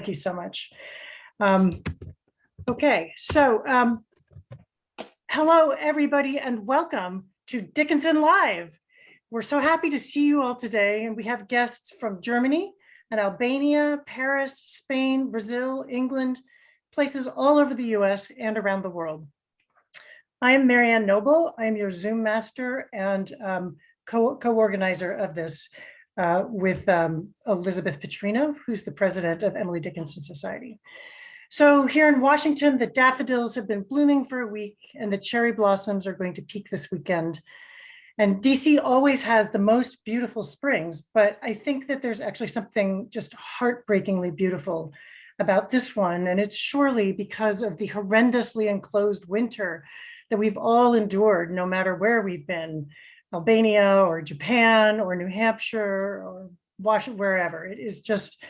Thank you so much. Okay, so hello, everybody, and welcome to Dickinson Live. We're so happy to see you all today, and we have guests from Germany and Albania, Paris, Spain, Brazil, England, places all over the US and around the world. I am Marianne Noble. I am your Zoom master and co-organizer of this with Elizabeth Petrino, who's the president of Emily Dickinson Society. So here in Washington, the daffodils have been blooming for a week and the cherry blossoms are going to peak this weekend. And DC always has the most beautiful springs, but I think that there's actually something just heartbreakingly beautiful about this one. And it's surely because of the horrendously enclosed winter that we've all endured, no matter where we've been. Albania or Japan or New Hampshire or Washington, wherever. It is just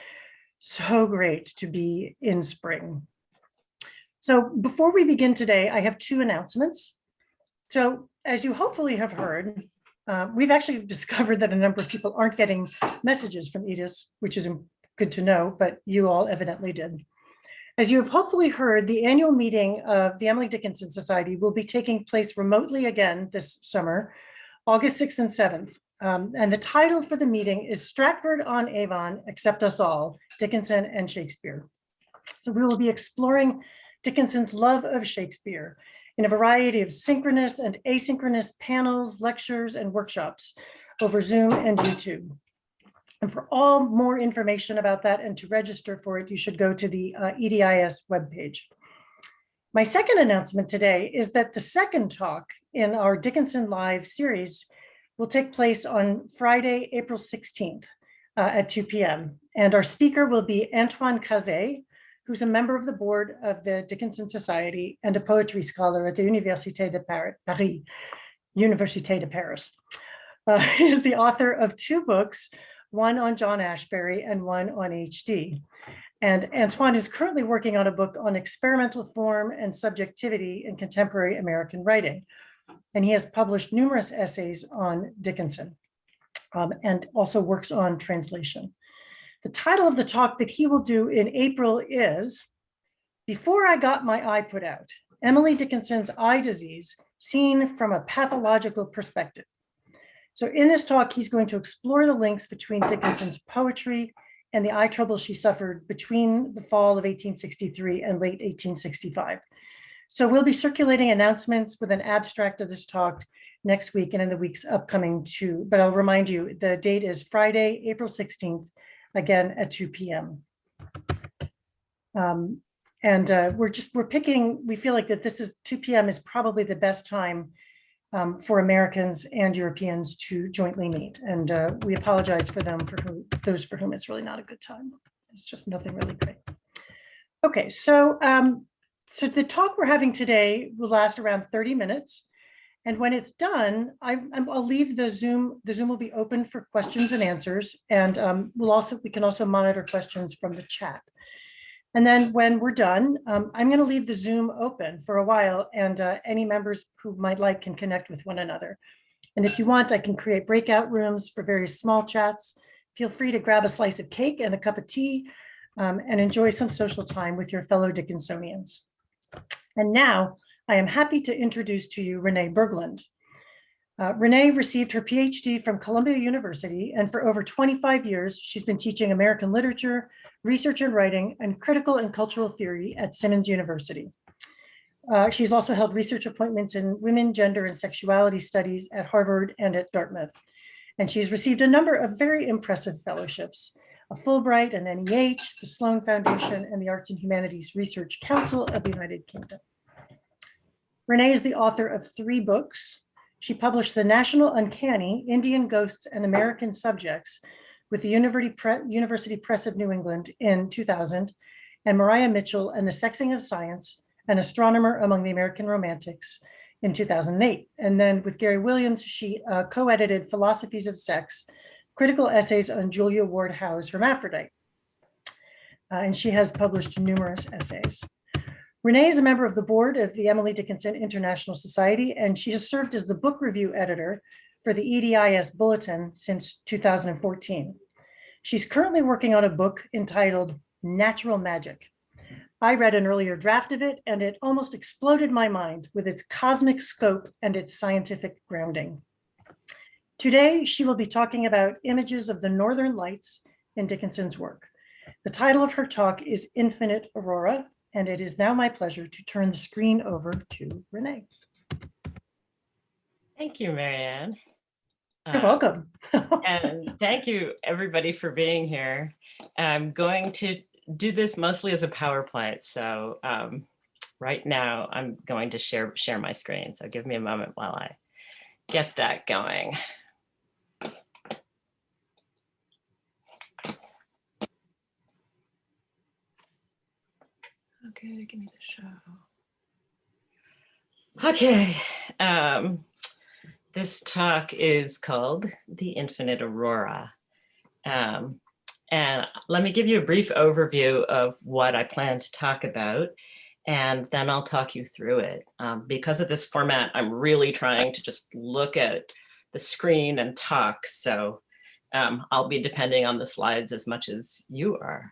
so great to be in spring. So before we begin today, I have two announcements. So as you hopefully have heard, we've actually discovered that a number of people aren't getting messages from EDIS, which is good to know, but you all evidently did. As you have hopefully heard, the annual meeting of the Emily Dickinson Society will be taking place remotely again this summer, August 6th and 7th. And the title for the meeting is Stratford-on-Avon, Accept Us All, Dickinson and Shakespeare. So we will be exploring Dickinson's love of Shakespeare in a variety of synchronous and asynchronous panels, lectures, and workshops over Zoom and YouTube. And for all more information about that and to register for it, you should go to the EDIS webpage. My second announcement today is that the second talk in our Dickinson Live series will take place on Friday, April 16th at 2 p.m. And our speaker will be Antoine Cazé, who's a member of the board of the Dickinson Society and a poetry scholar at the Université de Paris, Université de Paris. He is the author of two books, one on John Ashbery and one on HD. And Antoine is currently working on a book on experimental form and subjectivity in contemporary American writing. And he has published numerous essays on Dickinson and also works on translation. The title of the talk that he will do in April is Before I Got My Eye Put Out, Emily Dickinson's Eye Disease Seen from a Pathological Perspective. So in this talk, he's going to explore the links between Dickinson's poetry and the eye trouble she suffered between the fall of 1863 and late 1865. So we'll be circulating announcements with an abstract of this talk next week and in the weeks upcoming too. But I'll remind you, the date is Friday, April 16th, again at 2 p.m. We're picking, we feel like that this is 2 p.m. is probably the best time for Americans and Europeans to jointly meet. And we apologize for them, those for whom it's really not a good time. It's just nothing really great. Okay, so the talk we're having today will last around 30 minutes. And when it's done, I'll leave the Zoom. The Zoom will be open for questions and answers. And we can also monitor questions from the chat. And then when we're done, I'm going to leave the Zoom open for a while, and any members who might like can connect with one another. And if you want, I can create breakout rooms for various small chats. Feel free to grab a slice of cake and a cup of tea and enjoy some social time with your fellow Dickinsonians. And now I am happy to introduce to you Renee Berglund. Renee received her PhD from Columbia University, and for over 25 years, she's been teaching American literature, research and writing, and critical and cultural theory at Simmons University. She's also held research appointments in women, gender, and sexuality studies at Harvard and at Dartmouth. And she's received a number of very impressive fellowships, a Fulbright, an NEH, the Sloan Foundation, and the Arts and Humanities Research Council of the United Kingdom. Renee is the author of 3 books. She published The National Uncanny, Indian Ghosts and American Subjects with the University Press of New England in 2000, and Maria Mitchell and the Sexing of Science, an Astronomer Among the American Romantics in 2008. And then with Gary Williams, she co-edited Philosophies of Sex, critical essays on Julia Ward Howe's Hermaphrodite. And she has published numerous essays. Renee is a member of the board of the Emily Dickinson International Society, and she has served as the book review editor for the EDIS Bulletin since 2014. She's currently working on a book entitled Natural Magic. I read an earlier draft of it, and it almost exploded my mind with its cosmic scope and its scientific grounding. Today, she will be talking about images of the Northern Lights in Dickinson's work. The title of her talk is Infinite Aurora, and it is now my pleasure to turn the screen over to Renee. Thank you, Marianne. You're welcome. And thank you, everybody, for being here. I'm going to do this mostly as a PowerPoint. So right now, I'm going to share my screen. So give me a moment while I get that going. Okay, give me the show. Okay. This talk is called The Infinite Aurora. And let me give you a brief overview of what I plan to talk about, and then I'll talk you through it. Because of this format, I'm really trying to just look at the screen and talk. So I'll be depending on the slides as much as you are.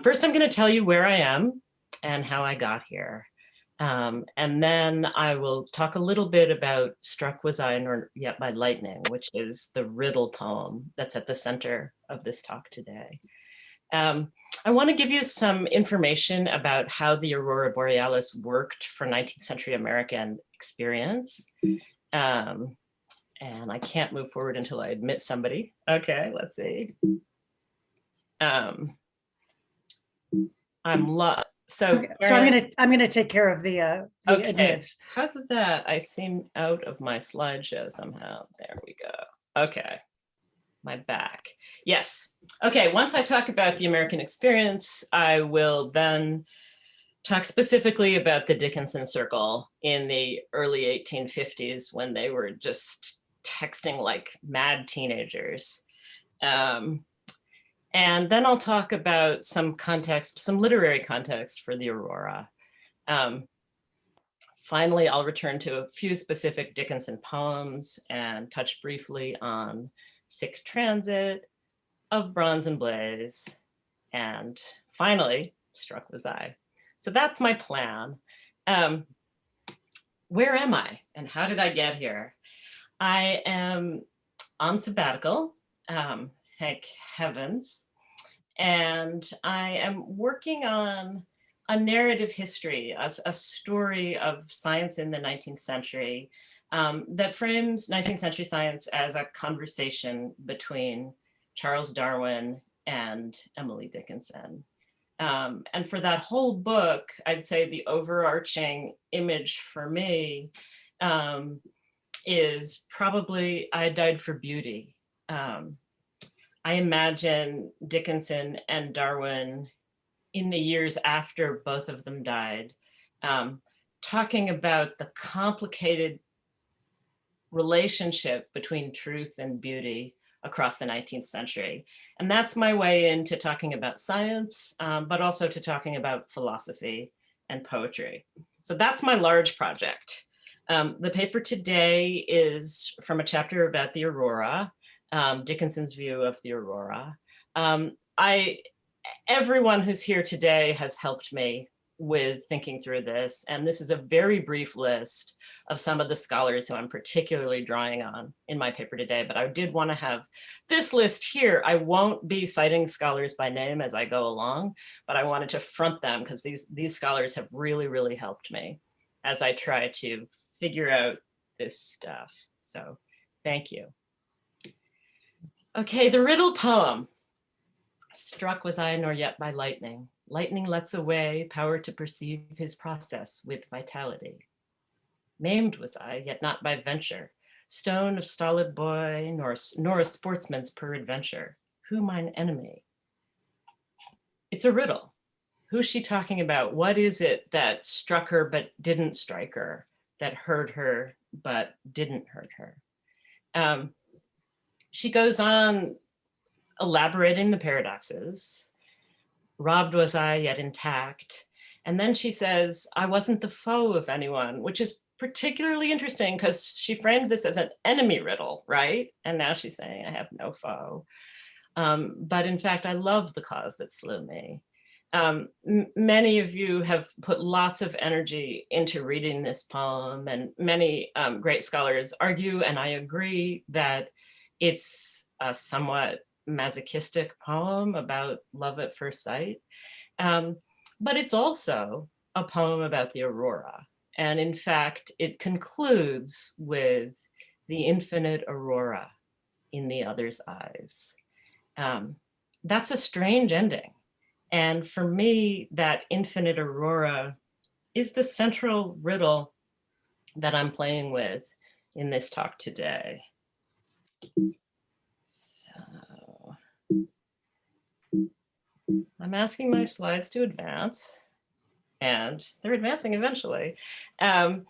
First, I'm going to tell you where I am and how I got here. And then I will talk a little bit about Struck Was I Nor Yet by Lightning, which is the riddle poem that's at the center of this talk today. I want to give you some information about how the Aurora Borealis worked for 19th century American experience. And I can't move forward until I admit somebody. Okay, let's see. So I'm gonna take care of the okay. admits. Because of that, I seem out of my slideshow somehow. There we go. Okay, my back. Yes. Okay, once I talk about the American experience, I will then talk specifically about the Dickinson Circle in the early 1850s when they were just texting like mad teenagers. And then I'll talk about some context, some literary context for the Aurora. Finally, I'll return to a few specific Dickinson poems and touch briefly on Sick Transit, Of Bronze and Blaze, and finally, Struck Was I. So that's my plan. Where am I and how did I get here? I am on sabbatical. Thank heavens. And I am working on a narrative history, a story of science in the 19th century that frames 19th century science as a conversation between Charles Darwin and Emily Dickinson. And for that whole book, I'd say the overarching image for me is probably I Died for Beauty. I imagine Dickinson and Darwin in the years after both of them died, talking about the complicated relationship between truth and beauty across the 19th century. And that's my way into talking about science, but also to talking about philosophy and poetry. So that's my large project. The paper today is from a chapter about the Aurora, Dickinson's view of the Aurora. Everyone who's here today has helped me with thinking through this. And this is a very brief list of some of the scholars who I'm particularly drawing on in my paper today, but I did want to have this list here. I won't be citing scholars by name as I go along, but I wanted to front them because these scholars have really, really helped me as I try to figure out this stuff. So thank you. Okay, the riddle poem. Struck was I nor yet by lightning. Lightning lets away power to perceive his process with vitality. Maimed was I, yet not by venture. Stone of stolid boy, nor a sportsman's peradventure. Who mine enemy? It's a riddle. Who's she talking about? What is it that struck her but didn't strike her? That hurt her but didn't hurt her? She goes on elaborating the paradoxes. Robbed was I, yet intact. And then she says, I wasn't the foe of anyone, which is particularly interesting because she framed this as an enemy riddle, right? And now she's saying, I have no foe. But in fact, I love the cause that slew me. Many of you have put lots of energy into reading this poem, and many great scholars argue, and I agree, that it's a somewhat masochistic poem about love at first sight. But it's also a poem about the aurora. And in fact, it concludes with the infinite aurora in the other's eyes. That's a strange ending. And for me, that infinite aurora is the central riddle that I'm playing with in this talk today. So I'm asking my slides to advance, and they're advancing eventually. I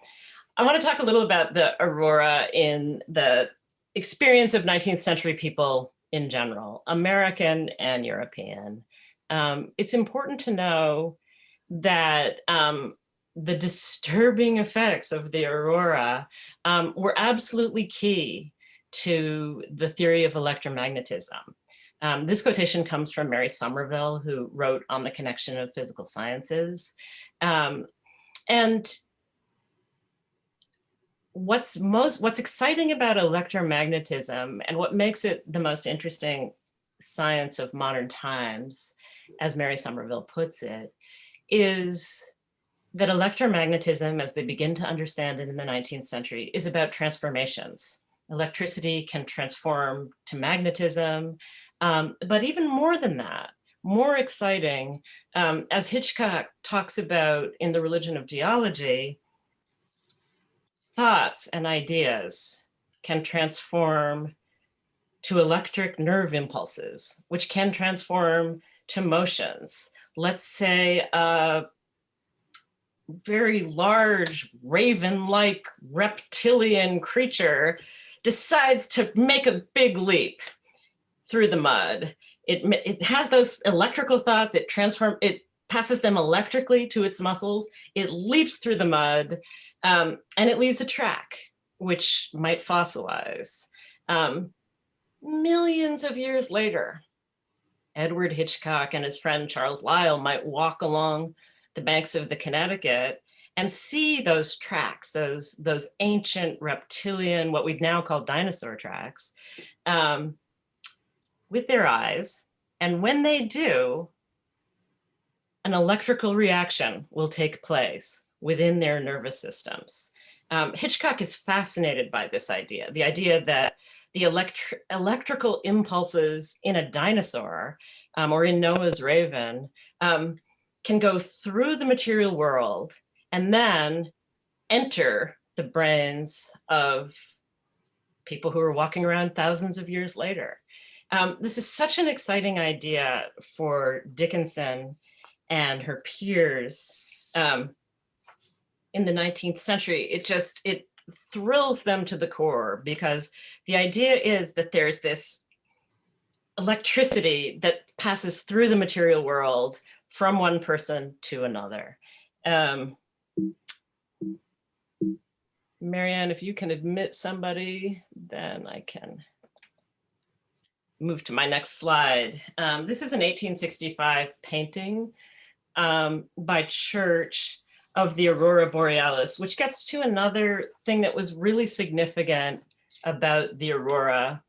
want to talk a little about the aurora in the experience of 19th century people in general, American and European. It's important to know that the disturbing effects of the aurora were absolutely key to the theory of electromagnetism. This quotation comes from Mary Somerville, who wrote On the Connection of Physical Sciences. And what's exciting about electromagnetism, and what makes it the most interesting science of modern times, as Mary Somerville puts it, is that electromagnetism, as they begin to understand it in the 19th century, is about transformations. Electricity can transform to magnetism, but even more than that, more exciting, as Hitchcock talks about in The Religion of Geology, thoughts and ideas can transform to electric nerve impulses, which can transform to motions. Let's say a very large raven-like reptilian creature decides to make a big leap through the mud. It has those electrical thoughts, it passes them electrically to its muscles, it leaps through the mud, and it leaves a track, which might fossilize. Millions of years later, Edward Hitchcock and his friend Charles Lyell might walk along the banks of the Connecticut and see those tracks, those ancient reptilian, what we'd now call dinosaur tracks, with their eyes. And when they do, an electrical reaction will take place within their nervous systems. Hitchcock is fascinated by this idea, the idea that the electrical impulses in a dinosaur or in Noah's raven can go through the material world and then enter the brains of people who are walking around thousands of years later. This is such an exciting idea for Dickinson and her peers in the 19th century. It thrills them to the core, because the idea is that there's this electricity that passes through the material world from one person to another. Marianne, if you can admit somebody, then I can move to my next slide. This is an 1865 painting by Church of the Aurora Borealis, which gets to another thing that was really significant about the aurora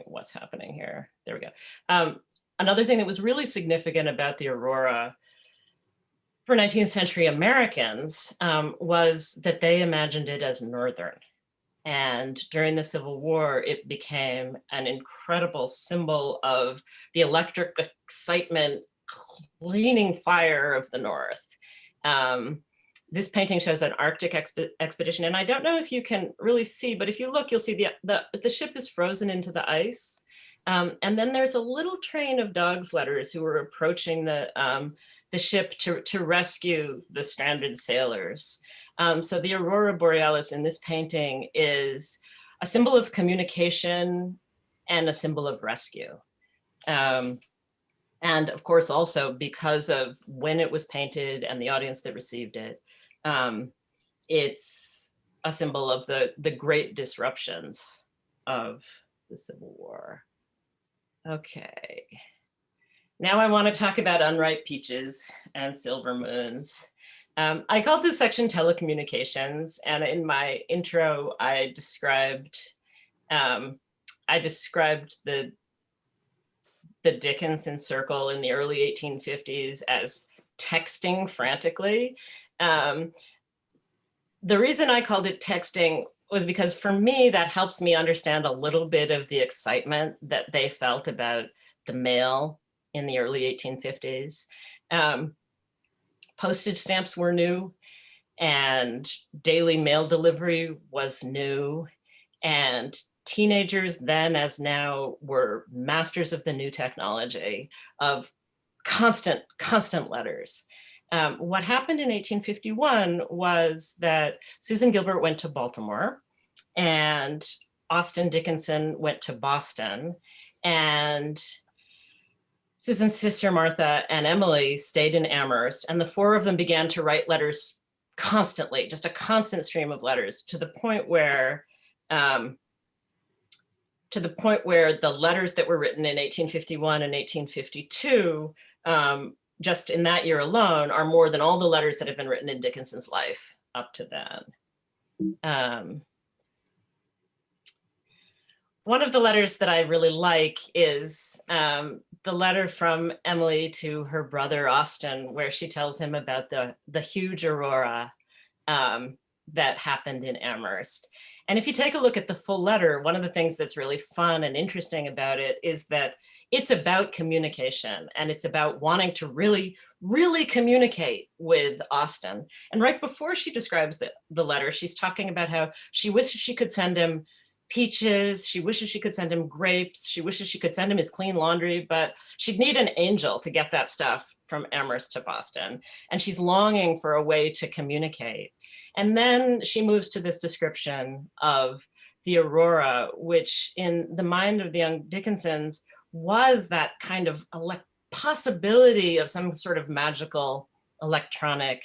what's happening here? There we go. Another thing that was really significant about the aurora for 19th century Americans was that they imagined it as northern. And during the Civil War, it became an incredible symbol of the electric excitement, cleaning fire of the North. This painting shows an Arctic expedition, and I don't know if you can really see, but if you look, you'll see the ship is frozen into the ice. And then there's a little train of dog sledders who are approaching the ship to rescue the stranded sailors. So the Aurora Borealis in this painting is a symbol of communication and a symbol of rescue. And of course, also because of when it was painted and the audience that received it, it's a symbol of the great disruptions of the Civil War. Okay. Now I want to talk about unripe peaches and silver moons. I called this section telecommunications, and in my intro, I described the Dickinson circle in the early 1850s as texting frantically. The reason I called it texting was because for me, that helps me understand a little bit of the excitement that they felt about the mail in the early 1850s. Postage stamps were new, and daily mail delivery was new, and teenagers then as now were masters of the new technology of constant letters. What happened in 1851 was that Susan Gilbert went to Baltimore and Austin Dickinson went to Boston, and Susan's sister Martha and Emily stayed in Amherst, and the four of them began to write letters constantly, just a constant stream of letters, to the point where the letters that were written in 1851 and 1852, just in that year alone, are more than all the letters that have been written in Dickinson's life up to then. One of the letters that I really like is the letter from Emily to her brother Austin, where she tells him about the huge aurora that happened in Amherst. And if you take a look at the full letter, one of the things that's really fun and interesting about it is that it's about communication, and it's about wanting to really, really communicate with Austin. And right before she describes the letter, she's talking about how she wishes she could send him peaches, she wishes she could send him grapes, she wishes she could send him his clean laundry, but she'd need an angel to get that stuff from Amherst to Boston. And she's longing for a way to communicate. And then she moves to this description of the aurora, which in the mind of the young Dickinsons was that kind of possibility of some sort of magical electronic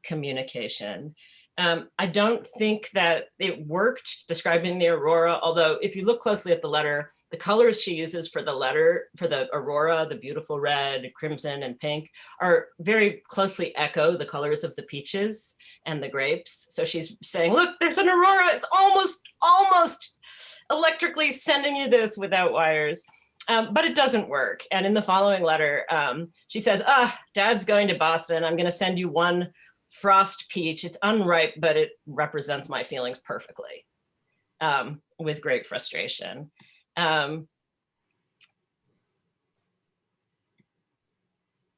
communication. I don't think that it worked describing the aurora, although if you look closely at the letter, the colors she uses for the letter, for the aurora, the beautiful red, crimson, and pink, are very closely echo the colors of the peaches and the grapes. So she's saying, look, there's an aurora, it's almost electrically sending you this without wires. But it doesn't work. And in the following letter, she says, Dad's going to Boston. I'm going to send you one frost peach. It's unripe, but it represents my feelings perfectly, with great frustration.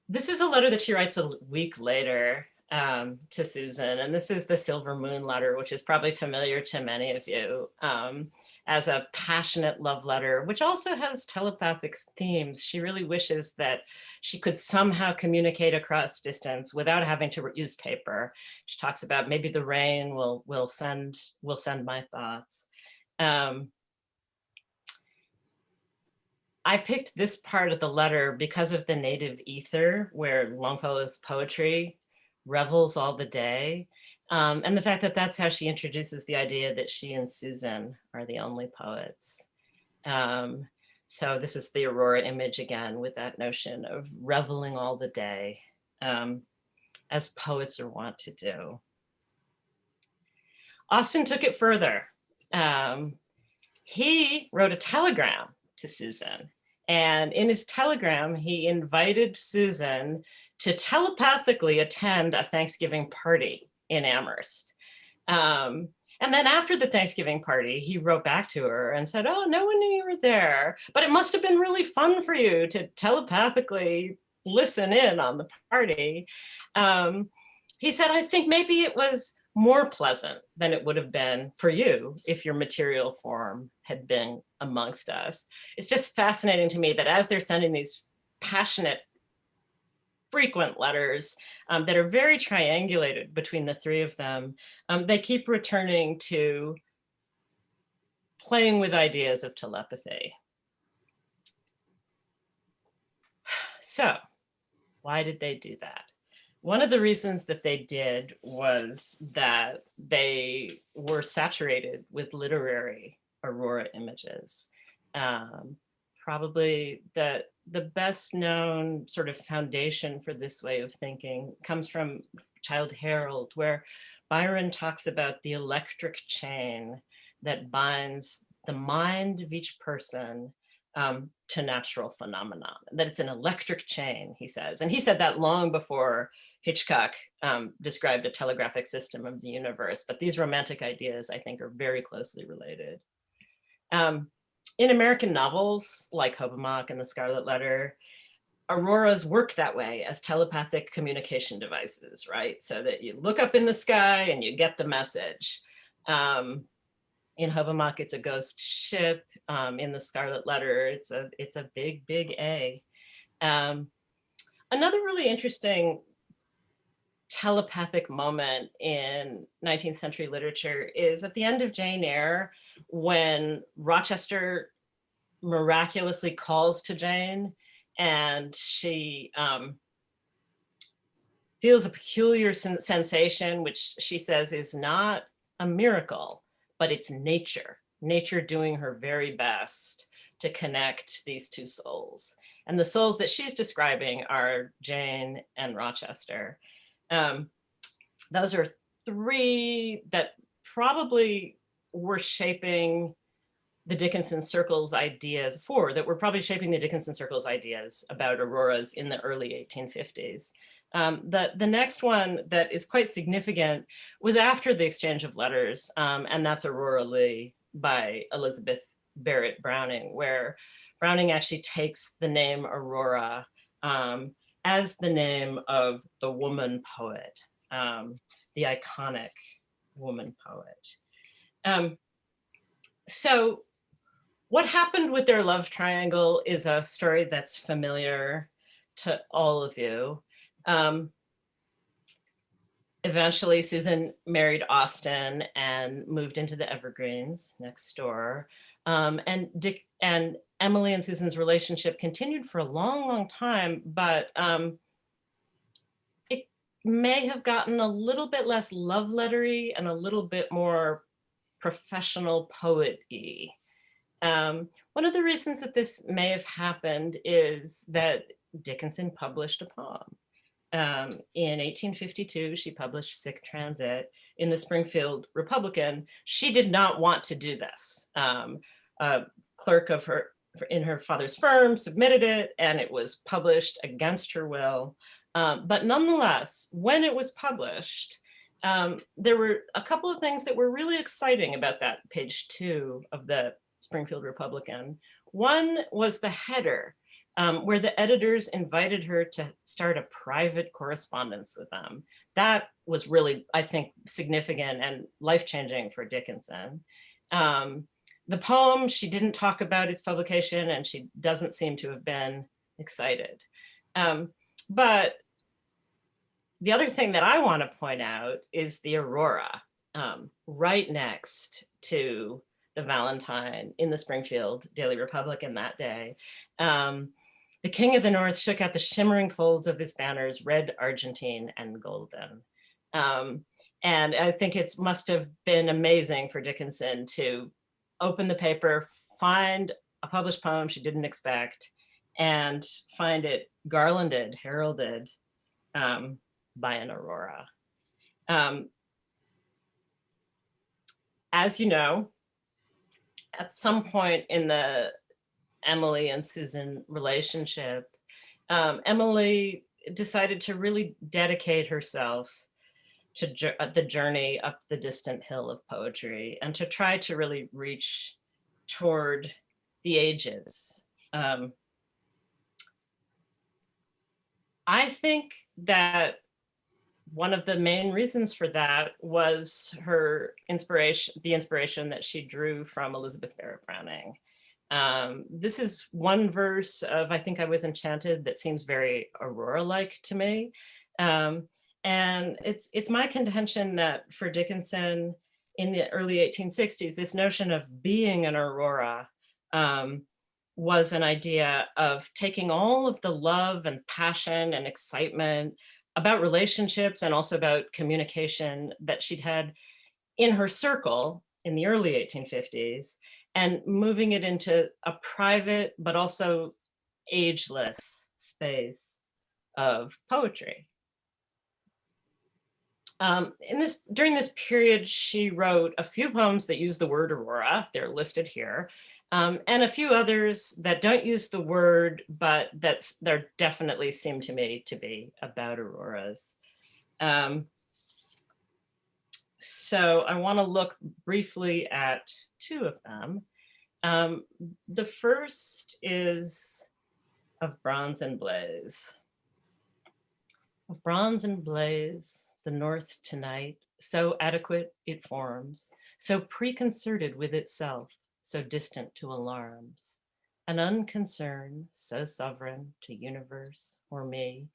This is a letter that she writes a week later to Susan, and this is the Silver Moon letter, which is probably familiar to many of you as a passionate love letter, which also has telepathic themes. She really wishes that she could somehow communicate across distance without having to use paper. She talks about maybe the rain will send my thoughts. I picked this part of the letter because of the native ether, where Longfellow's poetry revels all the day. And the fact that that's how she introduces the idea that she and Susan are the only poets. So this is the aurora image again, with that notion of reveling all the day, as poets are wont to do. Austin took it further. He wrote a telegram to Susan. And in his telegram, he invited Susan to telepathically attend a Thanksgiving party in Amherst. And then after the Thanksgiving party, he wrote back to her and said, oh, no one knew you were there, but it must have been really fun for you to telepathically listen in on the party. He said, I think maybe it was more pleasant than it would have been for you if your material form had been amongst us. It's just fascinating to me that as they're sending these passionate, frequent letters that are very triangulated between the three of them, they keep returning to playing with ideas of telepathy. So, why did they do that? One of the reasons that they did was that they were saturated with literary aurora images. probably the best known sort of foundation for this way of thinking comes from Childe Harold, where Byron talks about the electric chain that binds the mind of each person to natural phenomenon, that it's an electric chain, he says. And he said that long before Hitchcock described a telegraphic system of the universe. But these romantic ideas, I think, are very closely related. In American novels like Hobomok and The Scarlet Letter, auroras work that way as telepathic communication devices, right? So that you look up in the sky and you get the message. In Hobomok, it's a ghost ship. In The Scarlet Letter, it's a big, big A. Another really interesting telepathic moment in 19th century literature is at the end of Jane Eyre, when Rochester miraculously calls to Jane, and she feels a peculiar sensation, which she says is not a miracle, but it's nature doing her very best to connect these two souls. And the souls that she's describing are Jane and Rochester. Those are three that probably were shaping the Dickinson Circle's ideas, four that were probably shaping the Dickinson Circle's ideas about auroras in the early 1850s. The next one that is quite significant was after the exchange of letters, and that's Aurorally by Elizabeth Barrett Browning, where Browning actually takes the name Aurora as the name of the woman poet, the iconic woman poet. So what happened with their love triangle is a story that's familiar to all of you. Eventually, Susan married Austin and moved into the Evergreens next door. And Emily and Susan's relationship continued for a long, long time, but it may have gotten a little bit less love lettery and a little bit more professional poet-y. One of the reasons that this may have happened is that Dickinson published a poem. In 1852, she published Sick Transit in the Springfield Republican. She did not want to do this. A clerk of her in her father's firm submitted it, and it was published against her will. But nonetheless, when it was published, there were a couple of things that were really exciting about that page 2 of the Springfield Republican. One was the header, where the editors invited her to start a private correspondence with them. That was really, I think, significant and life-changing for Dickinson. The poem, she didn't talk about its publication, and she doesn't seem to have been excited. But the other thing that I want to point out is the Aurora, right next to the Valentine in the Springfield Daily Republican that day. The King of the North shook out the shimmering folds of his banners, red, Argentine, and golden. And I think it must have been amazing for Dickinson to open the paper, find a published poem she didn't expect, and find it garlanded, heralded by an Aurora. As you know, at some point in the Emily and Susan relationship, Emily decided to really dedicate herself to the journey up the distant hill of poetry and to try to really reach toward the ages. I think that one of the main reasons for that was her inspiration, the inspiration that she drew from Elizabeth Barrett Browning. This is one verse of I Think I Was Enchanted that seems very Aurora-like to me. And it's my contention that for Dickinson in the early 1860s, this notion of being an Aurora was an idea of taking all of the love and passion and excitement about relationships and also about communication that she'd had in her circle in the early 1850s, and moving it into a private but also ageless space of poetry. During this period, she wrote a few poems that use the word aurora, they're listed here, and a few others that don't use the word, but there definitely seem to me to be about auroras. So I want to look briefly at two of them. The first is Of Bronze and Blaze. Of bronze and blaze, the north tonight, so adequate it forms, so preconcerted with itself, so distant to alarms. An unconcern, so sovereign to universe or me,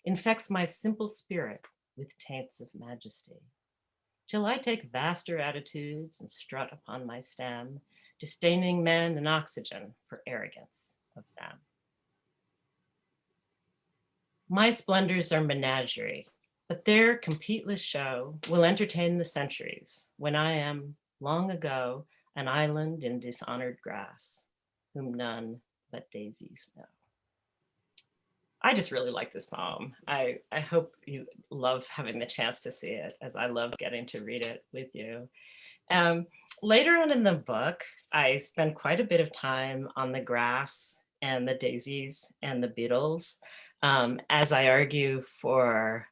infects my simple spirit with taints of majesty. Till I take vaster attitudes and strut upon my stem, disdaining men and oxygen for arrogance of them. My splendors are menagerie, but their completeless show will entertain the centuries when I am, long ago, an island in dishonored grass, whom none but daisies know. I just really like this poem. I hope you love having the chance to see it, as I love getting to read it with you. Later on in the book, I spend quite a bit of time on the grass and the daisies and the beetles, as I argue for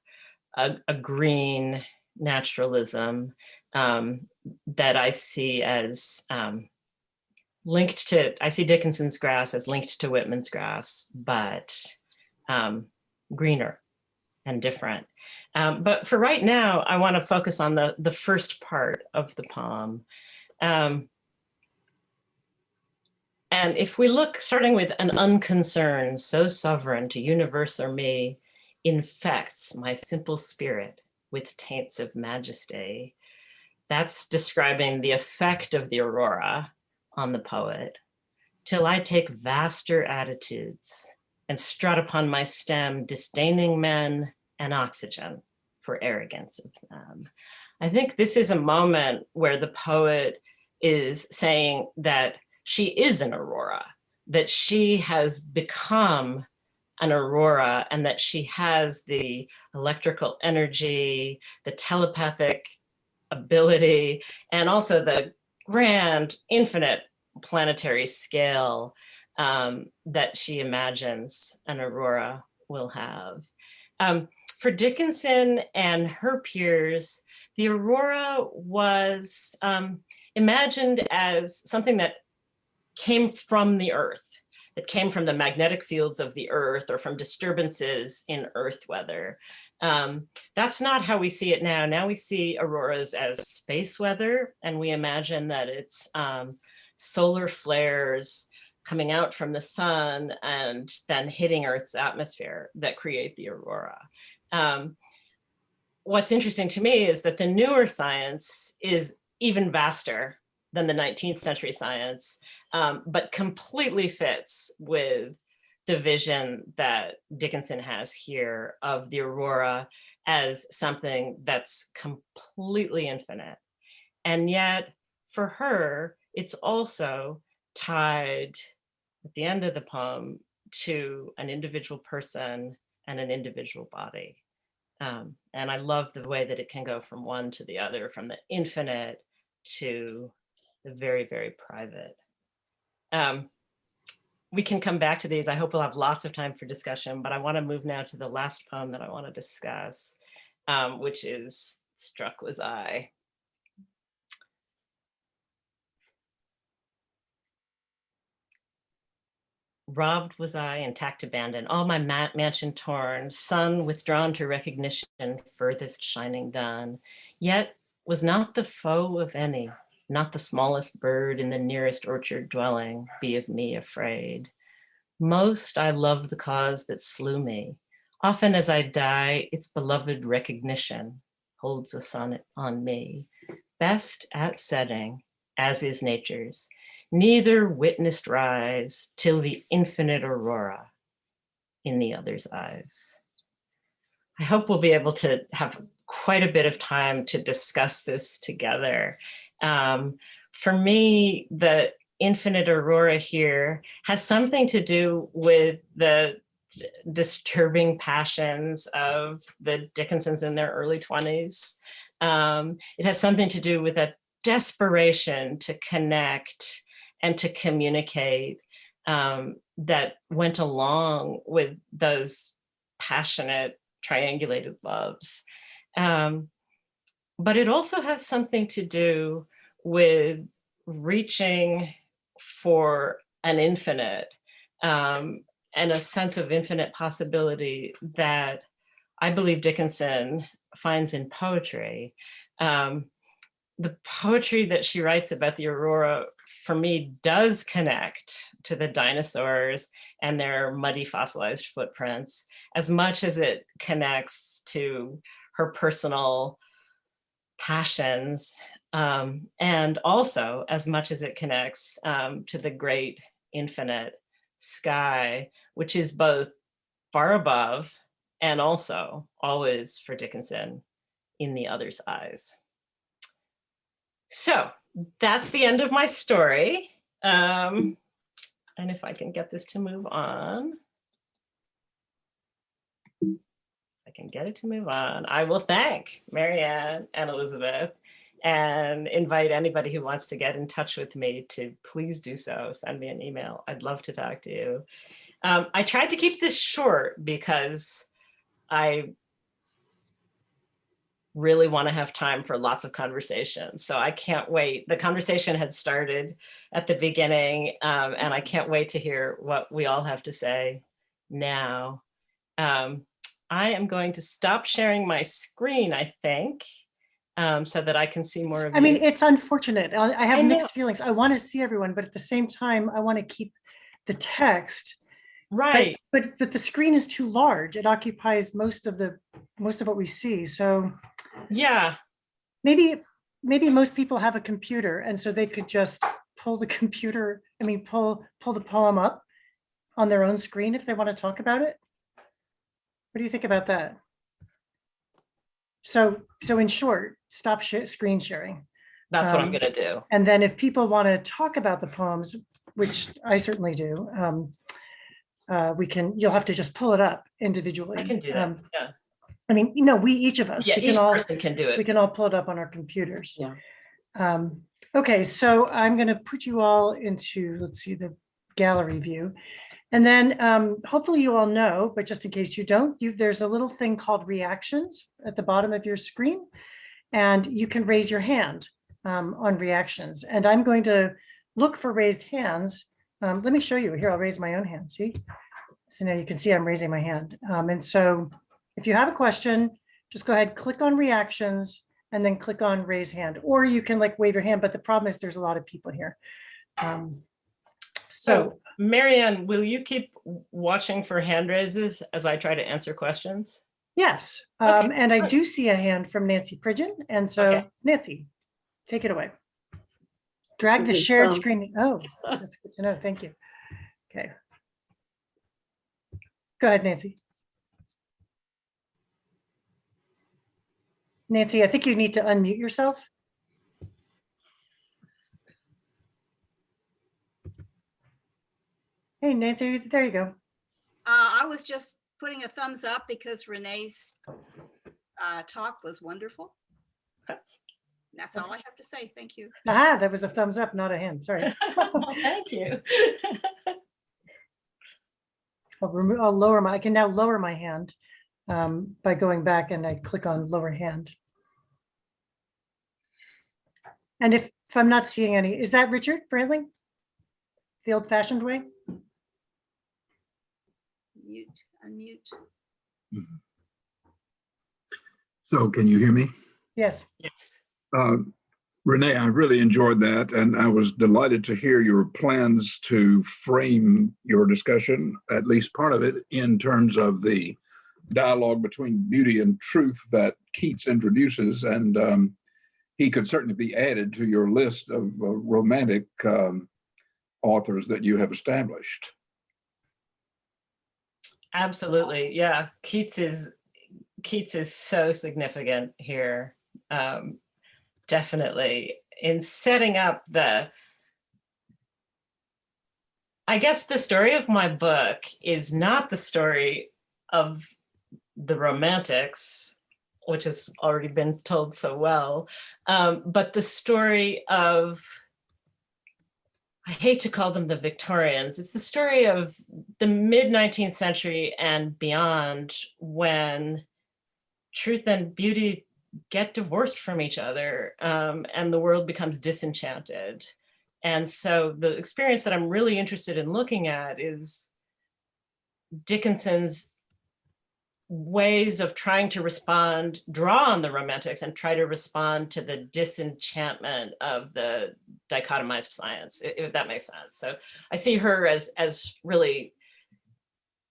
a green naturalism that I see as linked to, I see Dickinson's grass as linked to Whitman's grass, but greener and different. But for right now, I want to focus on the first part of the poem. And if we look, starting with an unconcern, so sovereign to universe or me, infects my simple spirit with taints of majesty. That's describing the effect of the aurora on the poet. Till I take vaster attitudes and strut upon my stem, disdaining men and oxygen for arrogance of them. I think this is a moment where the poet is saying that she is an aurora, that she has become an aurora, and that she has the electrical energy, the telepathic ability, and also the grand, infinite planetary scale that she imagines an aurora will have. For Dickinson and her peers, the aurora was imagined as something that came from the earth, that came from the magnetic fields of the earth or from disturbances in earth weather. That's not how we see it now. Now we see auroras as space weather, and we imagine that it's solar flares coming out from the sun and then hitting Earth's atmosphere that create the aurora. What's interesting to me is that the newer science is even vaster than the 19th century science, but completely fits with the vision that Dickinson has here of the aurora as something that's completely infinite. And yet, for her, it's also tied at the end of the poem to an individual person and an individual body. And I love the way that it can go from one to the other, from the infinite to the very, very private. We can come back to these. I hope we'll have lots of time for discussion, but I want to move now to the last poem that I want to discuss, which is Struck Was I. Robbed was I, intact abandoned, all my mansion torn, sun withdrawn to recognition, furthest shining done, yet was not the foe of any, not the smallest bird in the nearest orchard dwelling, be of me afraid. Most I love the cause that slew me. Often as I die, its beloved recognition holds a sun on me. Best at setting, as is nature's, neither witnessed rise till the infinite aurora in the other's eyes. I hope we'll be able to have quite a bit of time to discuss this together. For me, the Infinite Aurora here has something to do with the disturbing passions of the Dickinsons in their early 20s. It has something to do with a desperation to connect and to communicate that went along with those passionate triangulated loves. But it also has something to do with reaching for an infinite and a sense of infinite possibility that I believe Dickinson finds in poetry. The poetry that she writes about the aurora, for me, does connect to the dinosaurs and their muddy fossilized footprints as much as it connects to her personal passions, and also as much as it connects to the great infinite sky, which is both far above and also always for Dickinson in the other's eyes. So that's the end of my story. And if I can get this to move on, I can get it to move on. I will thank Marianne and Elizabeth and invite anybody who wants to get in touch with me to please do so. Send me an email. I'd love to talk to you. I tried to keep this short because I really want to have time for lots of conversations. So I can't wait. The conversation had started at the beginning, and I can't wait to hear what we all have to say now. I am going to stop sharing my screen, I think, so that I can see more of you. I mean, it's unfortunate. I have I know. mixed feelings. I want to see everyone, but at the same time, I want to keep the text. Right. But the screen is too large. It occupies most of what we see. So Yeah. maybe most people have a computer, and so they could just pull the computer. I mean, pull the poem up on their own screen if they want to talk about it. What do you think about that? So in short, stop screen sharing. That's what I'm going to do. And then if people want to talk about the poems, which I certainly do, you'll have to just pull it up individually. I can do that. Yeah. I mean, each of us, yeah, each person can do it. We can all pull it up on our computers. Yeah. Okay, so I'm going to put you all into, let's see, the gallery view. And then hopefully you all know, but just in case you don't, there's a little thing called reactions at the bottom of your screen, and you can raise your hand on reactions. And I'm going to look for raised hands. Let me show you. Here, I'll raise my own hand. See? So now you can see I'm raising my hand. And so if you have a question, just go ahead, click on reactions, and then click on raise hand. Or you can wave your hand, but the problem is there's a lot of people here. So Marianne, will you keep watching for hand raises as I try to answer questions? Yes, Okay, and I do see a hand from Nancy Pridgeon, and so Okay. Nancy, take it away. Drag the shared screen. Oh, that's good to know. Thank you. Okay. Go ahead, Nancy. Nancy, I think you need to unmute yourself. Hey, Nancy, there you go. I was just putting a thumbs up because Renee's talk was wonderful. That's all I have to say. Thank you. Aha, that was a thumbs up, not a hand. Sorry. Thank you. I'll lower I can now lower my hand by going back, and I click on lower hand. And if I'm not seeing any, is that Richard Brantling? The old fashioned way? Mute, unmute. So can you hear me? Yes. Yes. Renee, I really enjoyed that, and I was delighted to hear your plans to frame your discussion, at least part of it, in terms of the dialogue between beauty and truth that Keats introduces, and he could certainly be added to your list of romantic authors that you have established. Absolutely. Yeah. Keats is so significant here. Definitely in setting up the I guess the story of my book is not the story of the romantics, which has already been told so well, but the story of, I hate to call them the Victorians, it's the story of the mid-19th century and beyond, when truth and beauty get divorced from each other, and the world becomes disenchanted. And so the experience that I'm really interested in looking at is Dickinson's ways of trying to respond, draw on the romantics and try to respond to the disenchantment of the dichotomized science, if that makes sense. So I see her as really,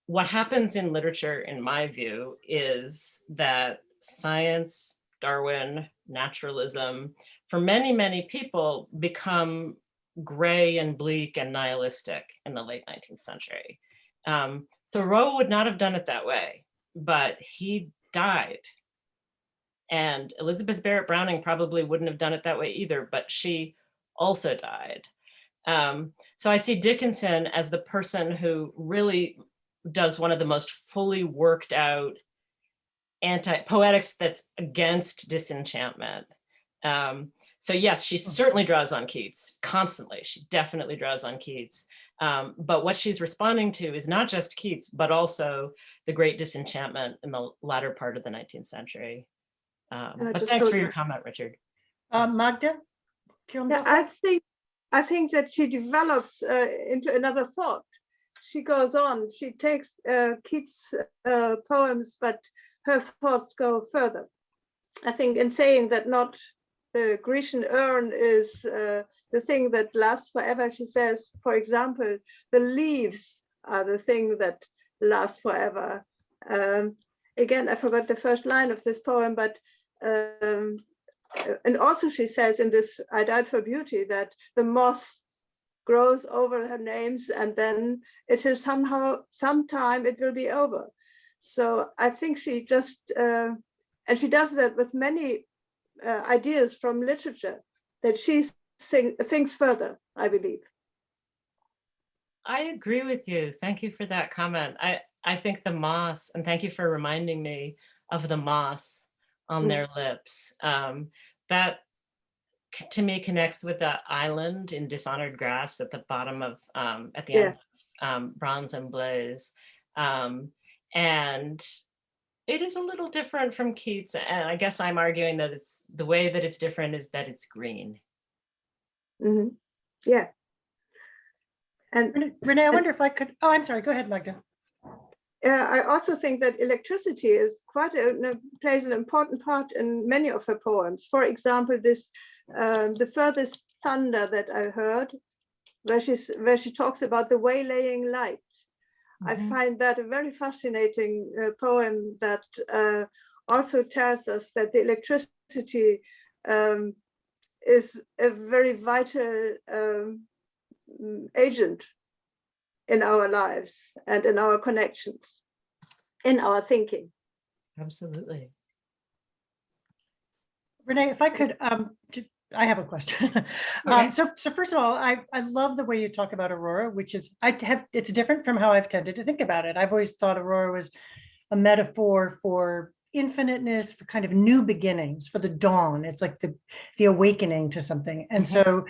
what happens in literature, in my view, is that science, Darwin, naturalism, for many, many people become gray and bleak and nihilistic in the late 19th century. Thoreau would not have done it that way, but he died. And Elizabeth Barrett Browning probably wouldn't have done it that way either, but she also died. So I see Dickinson as the person who really does one of the most fully worked out anti-poetics that's against disenchantment. So yes, she certainly draws on Keats constantly. She definitely draws on Keats. But what she's responding to is not just Keats, but also the great disenchantment in the latter part of the 19th century. But thanks for your comment, Richard. Magda? Yeah, I think that she develops into another thought. She goes on, she takes Keats' poems, but her thoughts go further. I think in saying that not the Grecian urn is the thing that lasts forever, she says, for example, the leaves are the thing that lasts forever. Again, I forgot the first line of this poem, but and also she says in this I Died for Beauty that the moss grows over her names and then it is sometime it will be over. So I think she just, and she does that with many ideas from literature, that she thinks further, I believe. I agree with you. Thank you for that comment. I think the moss, and thank you for reminding me of the moss on their lips. That to me connects with the island in Dishonored Grass at the bottom of, at the end of Bronze and Blaze. And it is a little different from Keats. And I guess I'm arguing that it's the way that it's different is that it's green. Mm-hmm. Yeah. And Renee, I wonder if I could, oh, I'm sorry, go ahead, Magda. I also think that electricity is plays an important part in many of her poems. For example, this The Furthest Thunder that I heard, where she talks about the waylaying lights. I find that a very fascinating poem that also tells us that the electricity is a very vital agent in our lives and in our connections, in our thinking. Absolutely. Renee, if I could, I have a question. Okay. So first of all, I love the way you talk about Aurora, which is, it's different from how I've tended to think about it. I've always thought Aurora was a metaphor for infiniteness, for kind of new beginnings, for the dawn. It's like the awakening to something. And so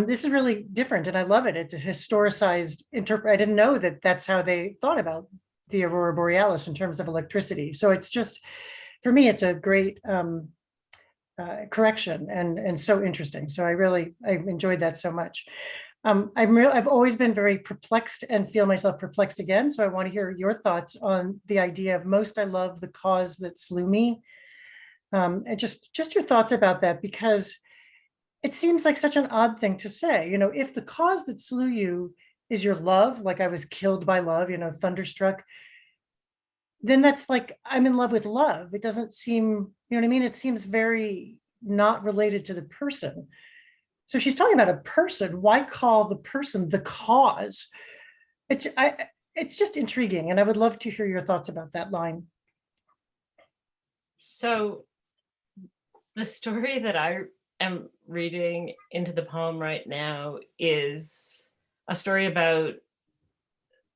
this is really different and I love it. It's a historicized I didn't know that that's how they thought about the Aurora Borealis in terms of electricity. So it's just, for me, it's a great correction and so interesting. So I enjoyed that so much. I've always been very perplexed and feel myself perplexed again. So I want to hear your thoughts on the idea of most I love the cause that slew me. And just your thoughts about that, because it seems like such an odd thing to say, you know, if the cause that slew you is your love, like I was killed by love, you know, thunderstruck, then that's like, I'm in love with love. It doesn't seem, you know what I mean? It seems very not related to the person. So she's talking about a person. Why call the person the cause? It's just intriguing. And I would love to hear your thoughts about that line. So the story that I am reading into the poem right now is a story about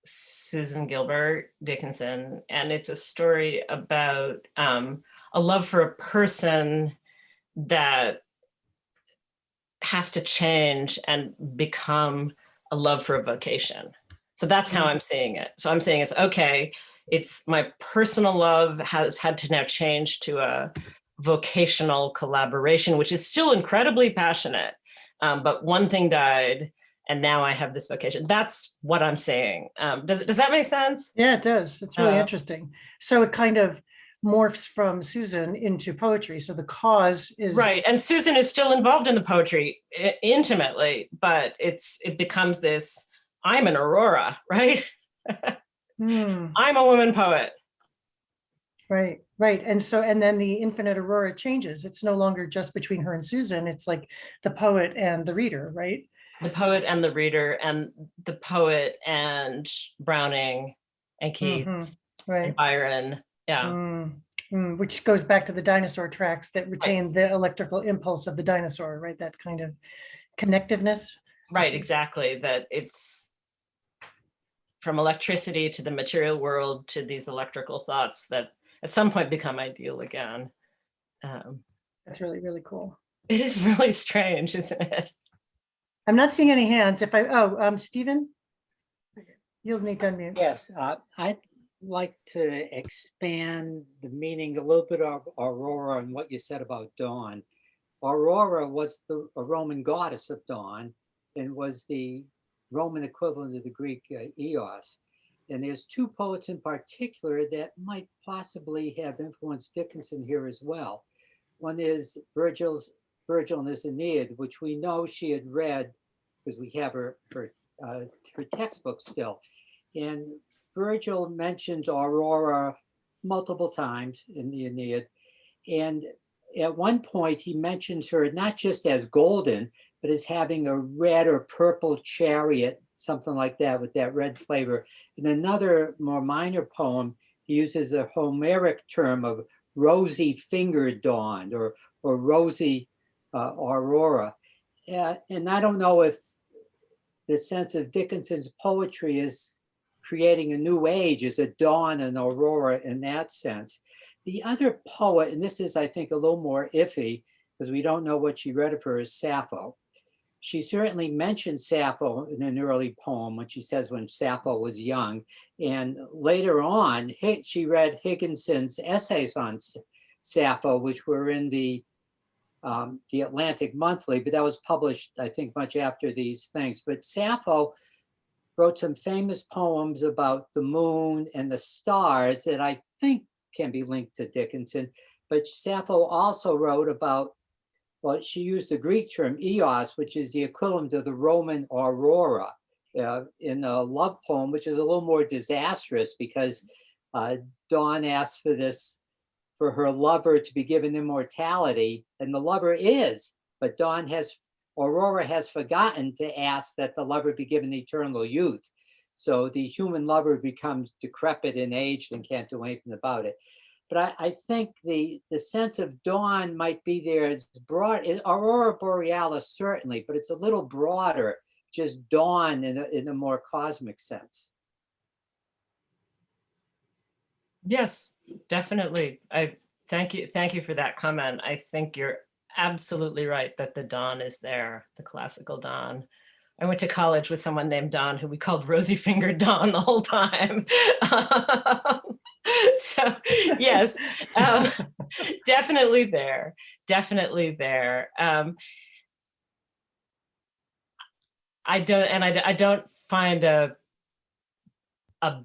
Susan Gilbert Dickinson, and it's a story about a love for a person that has to change and become a love for a vocation. So that's how I'm seeing it. So I'm saying it's okay, it's my personal love has had to now change to a vocational collaboration, which is still incredibly passionate. But one thing died, and now I have this vocation. That's what I'm saying. Does that make sense? Yeah, it does. It's really interesting. So it kind of morphs from Susan into poetry. So the cause is right. And Susan is still involved in the poetry intimately, but it becomes this, I'm an Aurora, right? I'm a woman poet. Right, right. And so, and then the Infinite Aurora changes. It's no longer just between her and Susan. It's like the poet and the reader, right? The poet and the reader, and the poet and Browning and Keats right. and Byron. Yeah. Which goes back to the dinosaur tracks that retain the electrical impulse of the dinosaur, right? That kind of connectiveness. Right, exactly. That it's from electricity to the material world to these electrical thoughts that at some point become ideal again. That's really, really cool. It is really strange, isn't it? I'm not seeing any hands. If Stephen, you'll need to unmute. Yes, I'd like to expand the meaning a little bit of Aurora and what you said about dawn. Aurora was a Roman goddess of dawn and was the Roman equivalent of the Greek EOS. And there's two poets in particular that might possibly have influenced Dickinson here as well. One is Virgil in his Aeneid, which we know she had read because we have her textbook still. And Virgil mentions Aurora multiple times in the Aeneid. And at one point he mentions her not just as golden, but as having a red or purple chariot, something like that with that red flavor. In another more minor poem, he uses a Homeric term of rosy fingered dawn or rosy aurora. And I don't know if the sense of Dickinson's poetry is creating a new age, is a dawn and aurora in that sense. The other poet, and this is, I think, a little more iffy because we don't know what she read of her, is Sappho. She certainly mentioned Sappho in an early poem when she says when Sappho was young. And later on, she read Higginson's essays on Sappho, which were in the Atlantic Monthly, but that was published, I think, much after these things. But Sappho wrote some famous poems about the moon and the stars that I think can be linked to Dickinson. But Sappho also wrote about, well, she used the Greek term eos, which is the equivalent of the Roman aurora, in a love poem, which is a little more disastrous because Dawn asks for her lover to be given immortality, and the lover is, but Aurora has forgotten to ask that the lover be given eternal youth. So the human lover becomes decrepit and aged and can't do anything about it. But I think the sense of dawn might be there. It's broad, Aurora Borealis certainly, but it's a little broader, just dawn in a more cosmic sense. Yes, definitely. I thank you for that comment. I think you're absolutely right that the dawn is there, the classical dawn. I went to college with someone named Dawn who we called Rosy Fingered Dawn the whole time. So yes, definitely there, definitely there. I don't find a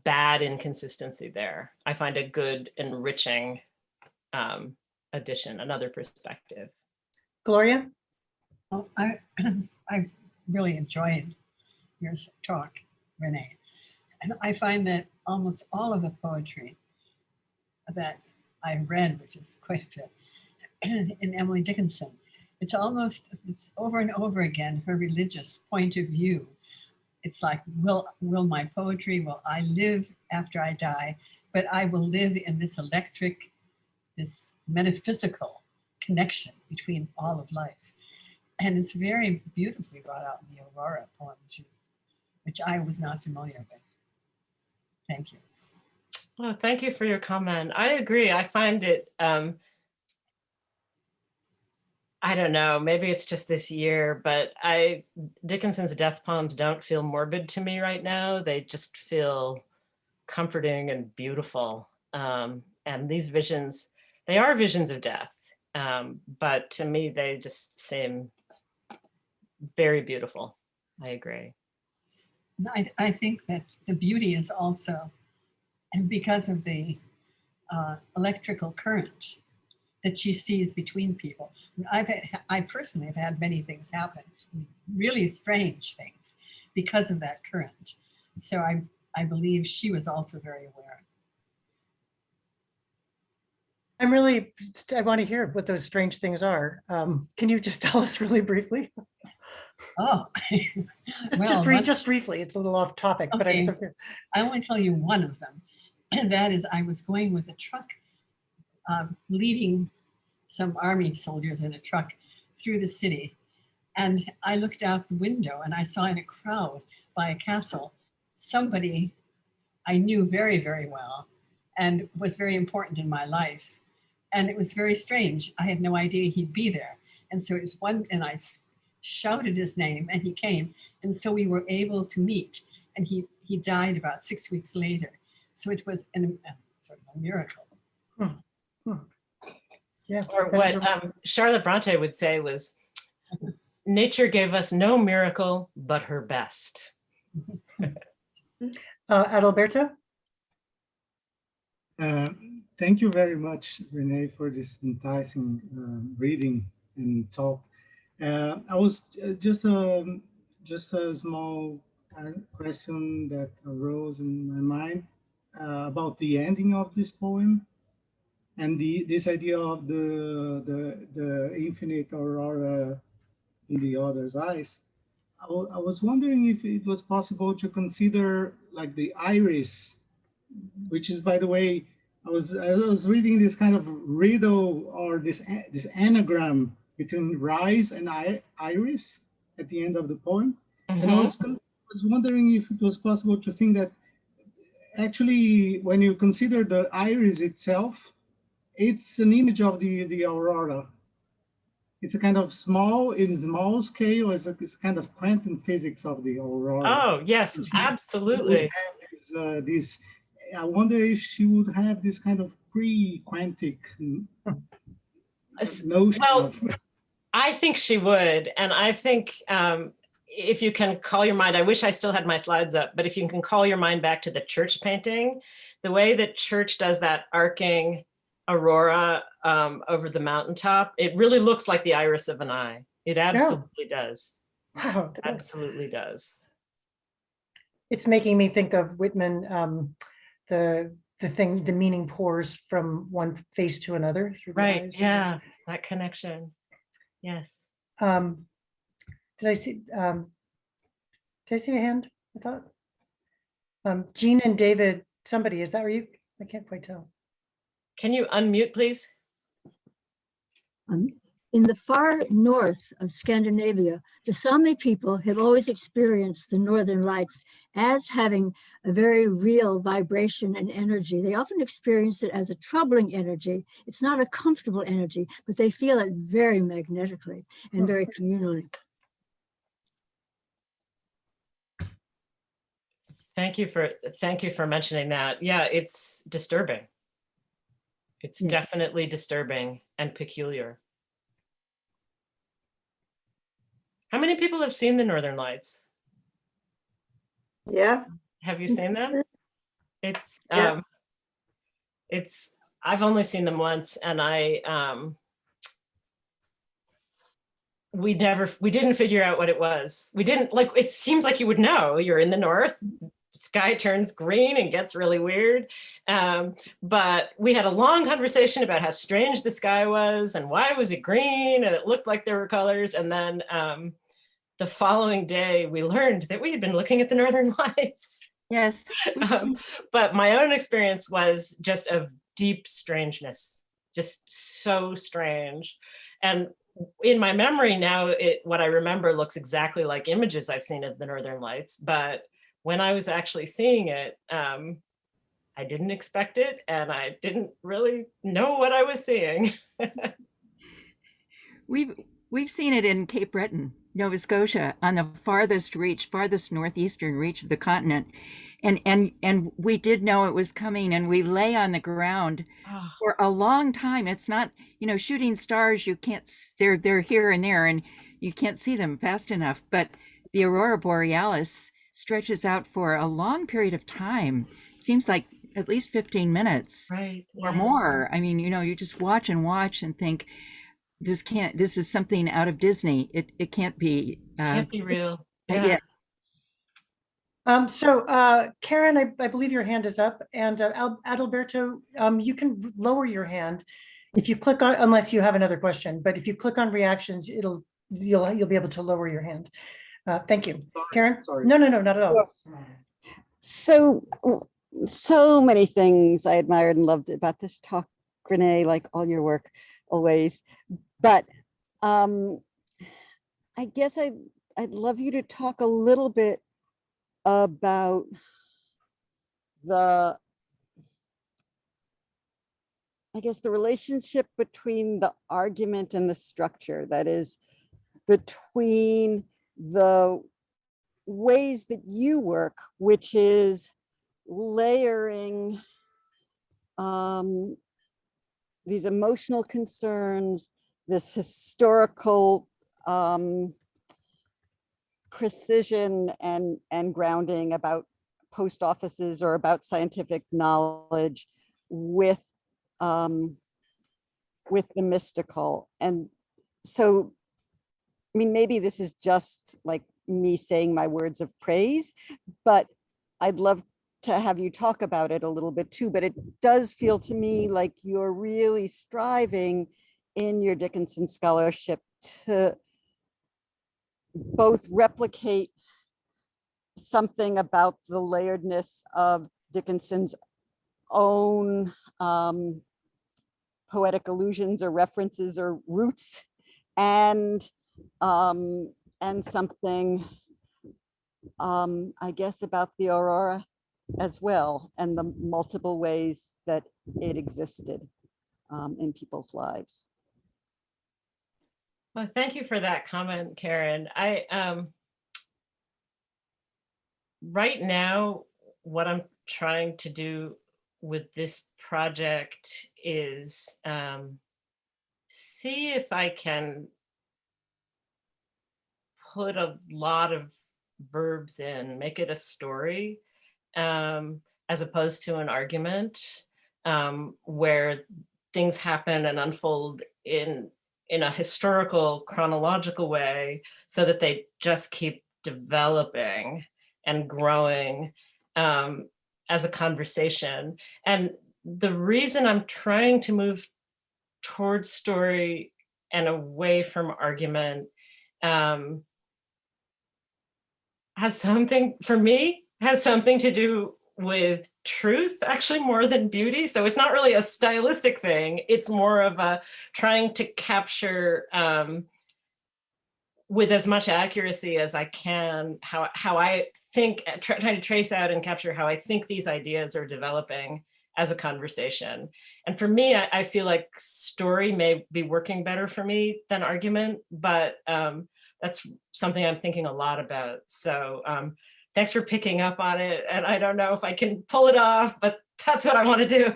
bad inconsistency there. I find a good, enriching addition, another perspective. Gloria? Well, I really enjoyed your talk, Renee. And I find that almost all of the poetry that I read, which is quite a bit, in Emily Dickinson, it's over and over again her religious point of view. It's like, will my poetry, will I live after I die? But I will live in this electric, this metaphysical connection between all of life. And it's very beautifully brought out in the Aurora poems, which I was not familiar with. Thank you. Well, thank you for your comment. I agree. I find it, I don't know, maybe it's just this year, but Dickinson's death poems don't feel morbid to me right now. They just feel comforting and beautiful. And these visions, they are visions of death, but to me, they just seem very beautiful. I agree. I think that the beauty is also, and because of the electrical current that she sees between people. I personally have had many things happen, really strange things, because of that current. So I believe she was also very aware. I want to hear what those strange things are. Can you just tell us really briefly? Oh, Just briefly. It's a little off topic, but I'm so curious. I want to tell you one of them. And that is, I was going with a truck, leading some army soldiers in a truck through the city. And I looked out the window and I saw in a crowd by a castle, somebody I knew very, very well and was very important in my life. And it was very strange. I had no idea he'd be there. And so it was and I shouted his name and he came. And so we were able to meet, and he died about 6 weeks later. So it was sort of a miracle. Yeah. Or what Charlotte Bronte would say was, nature gave us no miracle but her best. Adalberto? Thank you very much, Renee, for this enticing reading and talk. I was just a small question that arose in my mind about the ending of this poem and this idea of the infinite aurora in the other's eyes. I was wondering if it was possible to consider like the iris, which is, by the way, I was reading this kind of riddle or this anagram between rise and iris at the end of the poem. Mm-hmm. And I was wondering if it was possible to think that actually, when you consider the iris itself, it's an image of the aurora. It's a kind of small scale. It's kind of quantum physics of the aurora. Oh, yes, absolutely. I wonder if she would have this kind of pre-quantic notion. Well, I think she would. And I think if you can call your mind, I wish I still had my slides up, but if you can call your mind back to the church painting, the way that church does that arcing aurora over the mountaintop, it really looks like the iris of an eye. It absolutely does. Wow. It absolutely does. It's making me think of Whitman, the meaning pours from one face to another through the Right, eyes. yeah, that connection. Yes. Did I see a hand? I thought. Jean and David, somebody, is that where you? I can't quite tell. Can you unmute, please? In the far north of Scandinavia, the Sami people have always experienced the northern lights as having a very real vibration and energy. They often experience it as a troubling energy. It's not a comfortable energy, but they feel it very magnetically and very communally. Thank you for mentioning that. Yeah, it's disturbing. It's definitely disturbing and peculiar. How many people have seen the Northern Lights? Yeah. Have you seen them? It's Yeah. I've only seen them once, and we didn't figure out what it was. We didn't, like, it seems like you would know. You're in the north, sky turns green and gets really weird. But we had a long conversation about how strange the sky was and why was it green and it looked like there were colors. And then the following day we learned that we had been looking at the Northern Lights. Yes. But my own experience was just of deep strangeness, just so strange. And in my memory now, what I remember looks exactly like images I've seen of the Northern Lights. But when I was actually seeing it, I didn't expect it, and I didn't really know what I was seeing. We've seen it in Cape Breton, Nova Scotia, on the farthest northeastern reach of the continent. And we did know it was coming, and we lay on the ground for a long time. It's not, shooting stars, you can't, they're here and there, and you can't see them fast enough. But the Aurora Borealis stretches out for a long period of time. Seems like at least 15 minutes Right. or more. I mean, you just watch and think, this is something out of Disney. It can't be. Can't be real. Yeah. So Karen, I believe your hand is up, and Adalberto, you can lower your hand if you click on, unless you have another question, but if you click on reactions, you'll be able to lower your hand. Thank you. Karen? Sorry. No, not at all. So many things I admired and loved about this talk, Renee, like all your work always. But I guess I'd love you to talk a little bit about the relationship between the argument and the structure, that is, between the ways that you work, which is layering these emotional concerns, this historical precision and grounding about post offices or about scientific knowledge with the mystical. And so, I mean, maybe this is just like me saying my words of praise, but I'd love to have you talk about it a little bit too. But it does feel to me like you're really striving in your Dickinson scholarship to both replicate something about the layeredness of Dickinson's own poetic allusions or references or roots, and something, I guess, about the Aurora as well, and the multiple ways that it existed in people's lives. Well, thank you for that comment, Karen. Right now, what I'm trying to do with this project is see if I can put a lot of verbs in, make it a story, as opposed to an argument, where things happen and unfold in a historical, chronological way, so that they just keep developing and growing as a conversation. And the reason I'm trying to move towards story and away from argument has something to do with truth, actually, more than beauty. So it's not really a stylistic thing. It's more of a trying to capture with as much accuracy as I can how I think, trying to trace out and capture how I think these ideas are developing as a conversation. And for me, I feel like story may be working better for me than argument, but that's something I'm thinking a lot about. So thanks for picking up on it. And I don't know if I can pull it off, but that's what I want to do.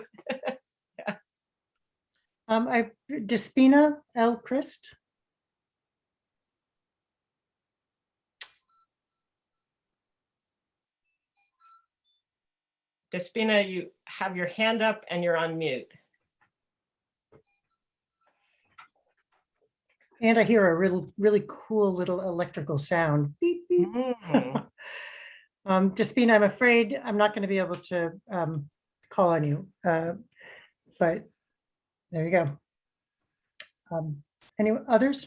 Yeah. Despina L. Christ. Despina, you have your hand up and you're on mute. And I hear a really cool little electrical sound. Beep, beep. Despina, I'm afraid I'm not going to be able to call on you, but there you go. Anyone else?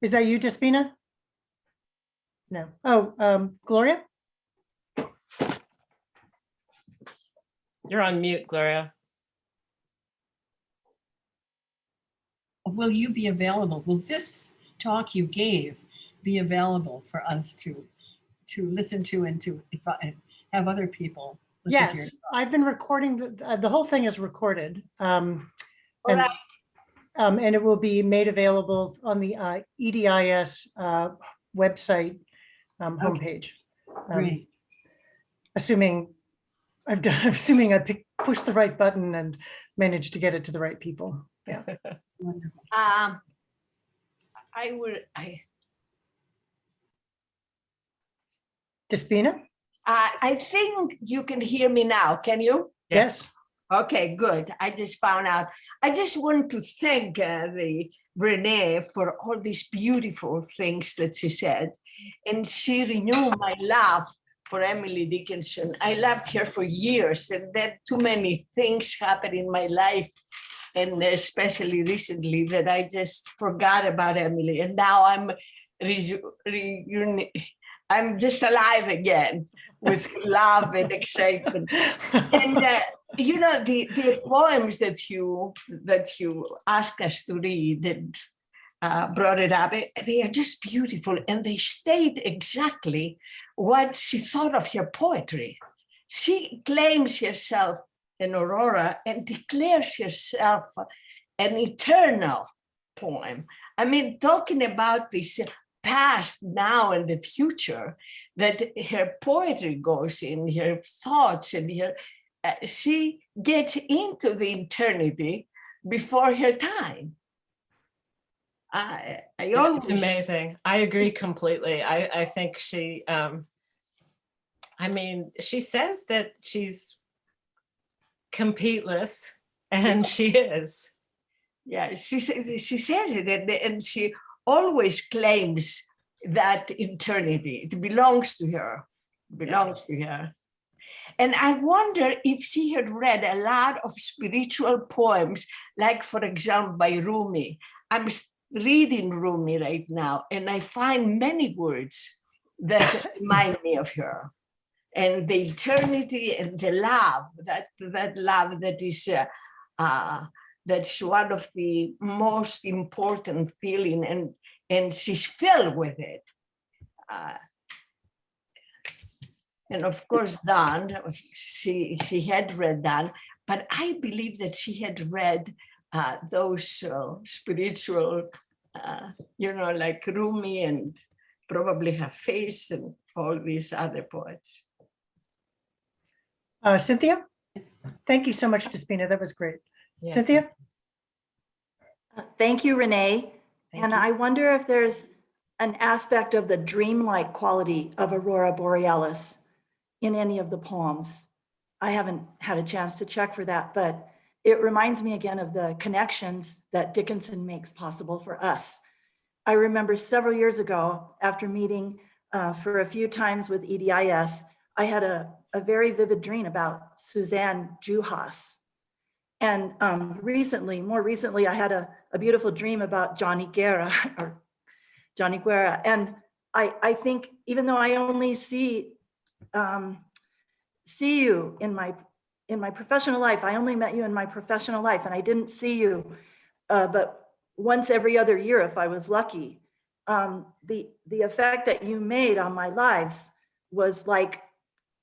Is that you, Despina? No. Oh, Gloria? You're on mute, Gloria. Will you be available? Will this talk you gave be available for us to listen to and to have other people listen to your Yes, I've been recording, the whole thing is recorded. And it will be made available on the EDIS website homepage. Great. Assuming I pushed the right button and managed to get it to the right people. Yeah. Wonderful. Despina? I think you can hear me now. Can you? Yes. Okay, good. I just found out. I just want to thank Renee for all these beautiful things that she said. And she renewed my love for Emily Dickinson. I loved her for years, and then too many things happened in my life, and especially recently, that I just forgot about Emily. And now I'm just alive again with love and excitement. And you know, the poems that you asked us to read and brought it up, they are just beautiful, and they state exactly what she thought of her poetry. She claims herself an Aurora and declares herself an eternal poem. I mean, talking about this past, now, and the future, that her poetry goes in, her thoughts, and her she gets into the eternity before her time. It's amazing. I agree completely. I think she, I mean, she says that she's competeless, and she is. Yeah, she says it, and she always claims that eternity, it belongs to her, And I wonder if she had read a lot of spiritual poems, like, for example, by Rumi. I'm reading Rumi right now, and I find many words that remind me of her. And the eternity and the love, that love that is, that's one of the most important feeling, and she's filled with it. And of course, Donne, she had read Donne, but I believe that she had read those spiritual, you know, like Rumi and probably Hafiz and all these other poets. Cynthia? Thank you so much, Despina. That was great. Yes. Cynthia? Thank you, Renee. Thank And you. I wonder if there's an aspect of the dreamlike quality of Aurora Borealis in any of the poems. I haven't had a chance to check for that, but it reminds me again of the connections that Dickinson makes possible for us. I remember several years ago, after meeting for a few times with EDIS, I had a very vivid dream about Suzanne Juhas. And more recently, I had a beautiful dream about Johnny Guerra. And I think, even though I only see you in my professional life, I only met you in my professional life, and I didn't see you but once every other year if I was lucky. The effect that you made on my lives was like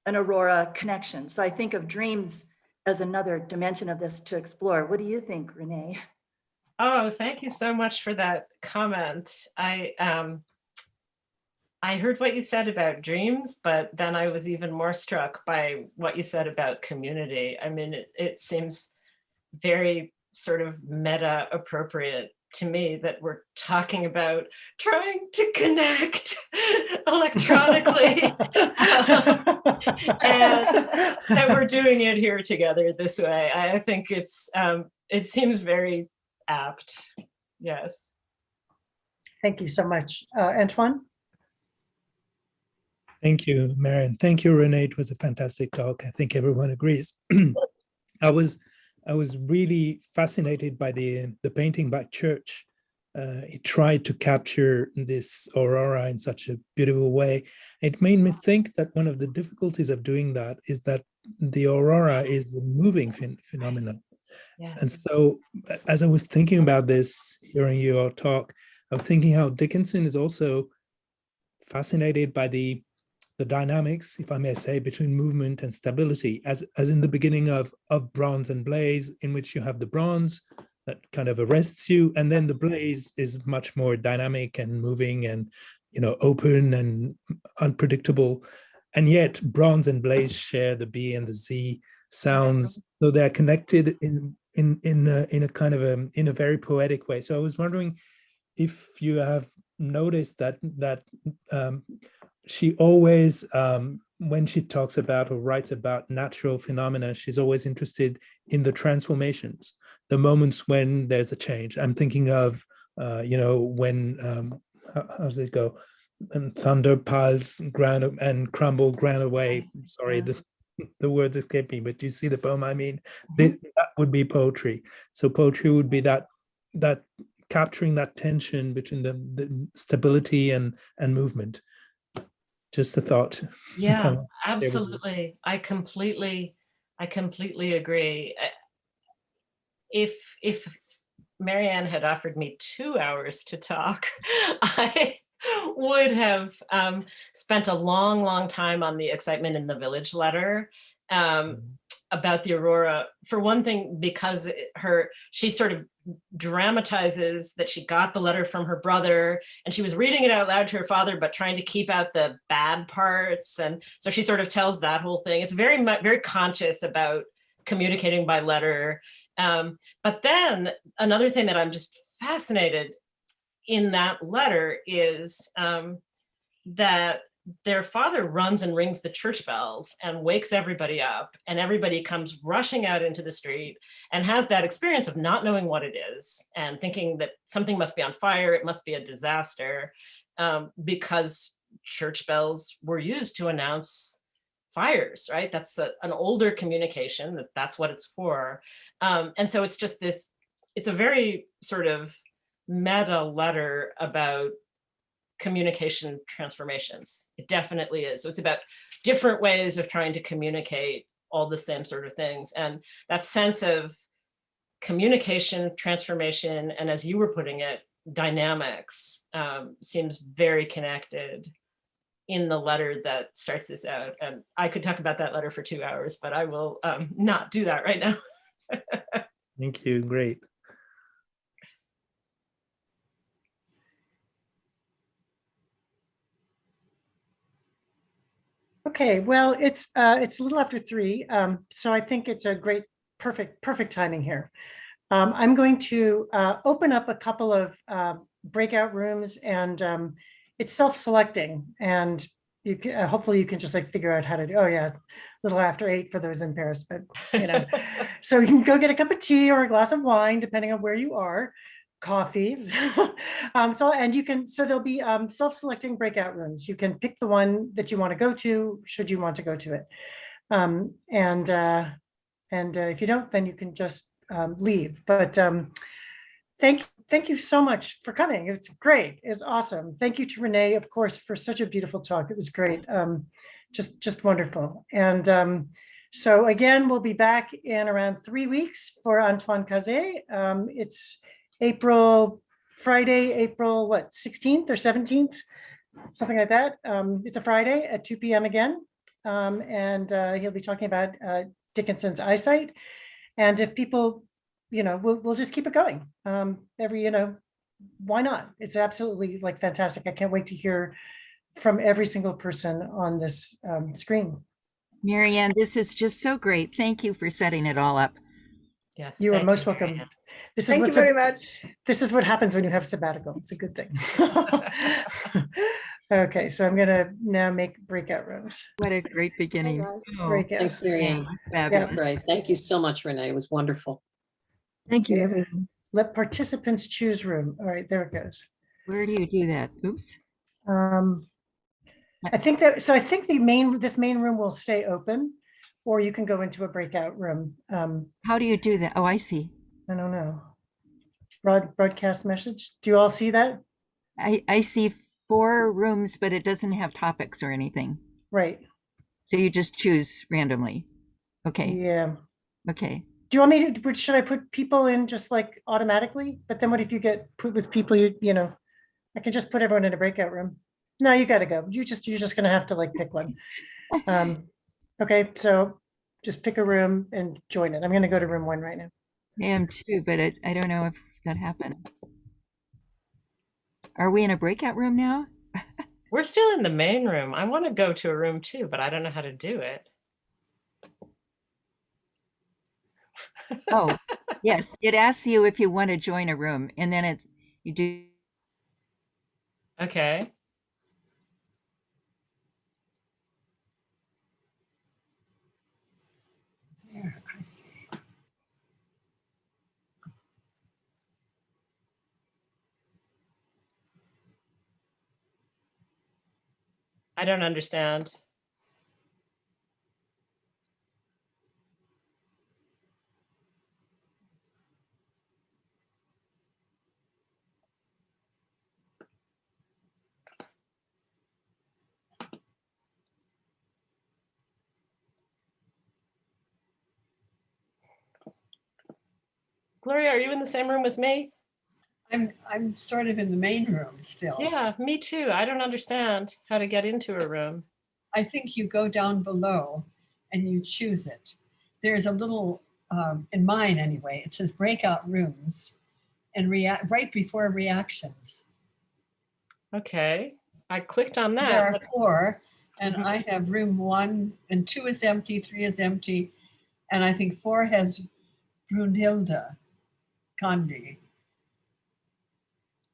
an Aurora connection. So I think of dreams as another dimension of this to explore. What do you think, Renee? Oh, thank you so much for that comment. I heard what you said about dreams, but then I was even more struck by what you said about community. I mean, it seems very sort of meta appropriate to me that we're talking about trying to connect electronically and that we're doing it here together this way. I think it seems very apt. Yes. Thank you so much. Antoine? Thank you, Marianne. Thank you, Renee. It was a fantastic talk. I think everyone agrees. I was really fascinated by the painting by Church. It tried to capture this aurora in such a beautiful way. It made me think that one of the difficulties of doing that is that the aurora is a moving phenomenon. Yes. And so as I was thinking about this, hearing you all talk, I was thinking how Dickinson is also fascinated by the the dynamics, if I may say, between movement and stability, as in the beginning of Bronze and Blaze, in which you have the bronze that kind of arrests you, and then the blaze is much more dynamic and moving and, you know, open and unpredictable. And yet Bronze and Blaze share the B and the Z sounds, so they're connected in a kind of in a very poetic way. So I was wondering if you have noticed that she always, when she talks about or writes about natural phenomena, she's always interested in the transformations, the moments when there's a change. I'm thinking of, you know, when, how does it go? And thunder piles ground and crumble ground away. Sorry, the words escape me, but you see the poem I mean? That would be poetry. So poetry would be that capturing that tension between the stability and movement. Just a thought. Yeah, absolutely. I completely agree. If Marianne had offered me 2 hours to talk, I would have spent a long time on the excitement in the village letter about the Aurora. For one thing, because she sort of dramatizes that she got the letter from her brother and she was reading it out loud to her father, but trying to keep out the bad parts. And so she sort of tells that whole thing. It's very conscious about communicating by letter. But then another thing that I'm just fascinated in that letter is that their father runs and rings the church bells and wakes everybody up, and everybody comes rushing out into the street and has that experience of not knowing what it is and thinking that something must be on fire, it must be a disaster, because church bells were used to announce fires, right? That's an older communication, that's what it's for. And so it's just this, it's a very sort of meta letter about communication transformations. It definitely is. So it's about different ways of trying to communicate all the same sort of things. And that sense of communication, transformation, and as you were putting it, dynamics seems very connected in the letter that starts this out. And I could talk about that letter for 2 hours, but I will not do that right now. Thank you. Great. Okay, well, it's a little after 3, so I think it's a great, perfect timing here. I'm going to open up a couple of breakout rooms, and it's self-selecting, and you can, hopefully you can just like figure out how to do. Oh yeah, a little after 8 for those in Paris, but you know, so you can go get a cup of tea or a glass of wine, depending on where you are. Coffee. And you can, so there'll be self-selecting breakout rooms. You can pick the one that you want to go to, should you want to go to it. And if you don't, then you can just leave. But thank you so much for coming. It's great. It's awesome. Thank you to Renee, of course, for such a beautiful talk. It was great. Just wonderful. And so again, we'll be back in around 3 weeks for Antoine Cazé. It's Friday, April, what, 16th or 17th, something like that. It's a Friday at 2 p.m. again. And he'll be talking about Dickinson's eyesight. And if people, you know, we'll just keep it going. You know, why not? It's absolutely like fantastic. I can't wait to hear from every single person on this screen. Marianne, this is just so great. Thank you for setting it all up. Yes, you are most welcome. Thank you very much. This is what happens when you have sabbatical. It's a good thing. Okay, so I'm gonna now make breakout rooms. What a great beginning. Breakout. Thanks, Marianne. That's great. Thank you so much, Renee. It was wonderful. Thank you, everyone. Let participants choose room. All right, there it goes. Where do you do that? Oops. I think that, so I think this main room will stay open, or you can go into a breakout room. How do you do that? Oh, I see. I don't know. Broadcast message. Do you all see that? I see 4 rooms, but it doesn't have topics or anything. Right. So you just choose randomly. Okay. Yeah. Okay. Do you want me to, should I put people in just like automatically? But then what if you get put with people, you know, I can just put everyone in a breakout room. No, you gotta go. You're just gonna have to like pick one. Okay, so just pick a room and join it. I'm gonna go to room 1 right now. I am too, but I don't know if that happened. Are we in a breakout room now? We're still in the main room. I want to go to a room too, but I don't know how to do it. Oh, yes. It asks you if you want to join a room, and then you do. Okay. There, I see. I don't understand. Gloria, are you in the same room as me? I'm sort of in the main room still. Yeah, me too. I don't understand how to get into a room. I think you go down below and you choose it. There's a little, in mine anyway, it says breakout rooms and right before reactions. Okay, I clicked on that. There are 4, and I have room 1 and 2 is empty, 3 is empty, and I think 4 has Brunhilde Kandi.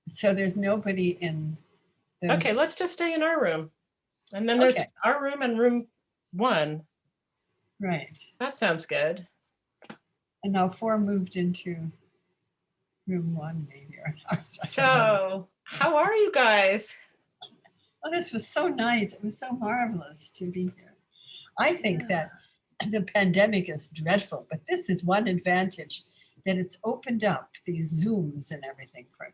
So there's nobody in those. Okay, let's just stay in our room. And then there's our room and room 1. Right. That sounds good. And now 4 moved into room 1 maybe. Or not. So how are you guys? Oh, this was so nice. It was so marvelous to be here. I think that the pandemic is dreadful, but this is one advantage, that it's opened up these Zooms and everything for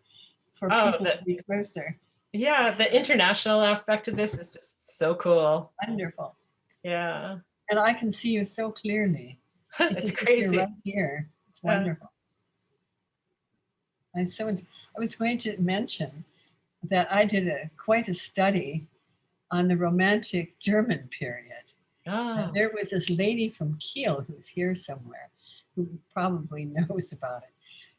people to be closer. Yeah, the international aspect of this is just so cool. Wonderful. Yeah. And I can see you so clearly. It's crazy. You're right here. It's wonderful. I was going to mention that I did quite a study on the Romantic German period. And there was this lady from Kiel who's here somewhere who probably knows about it.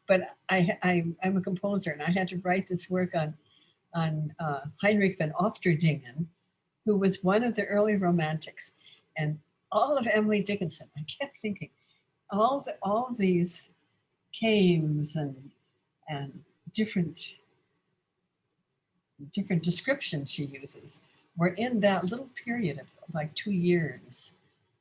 But I'm a composer, and I had to write this work on Heinrich von Ofterdingen, who was one of the early Romantics, and all of Emily Dickinson. I kept thinking, all these caves and different descriptions she uses were in that little period of like 2 years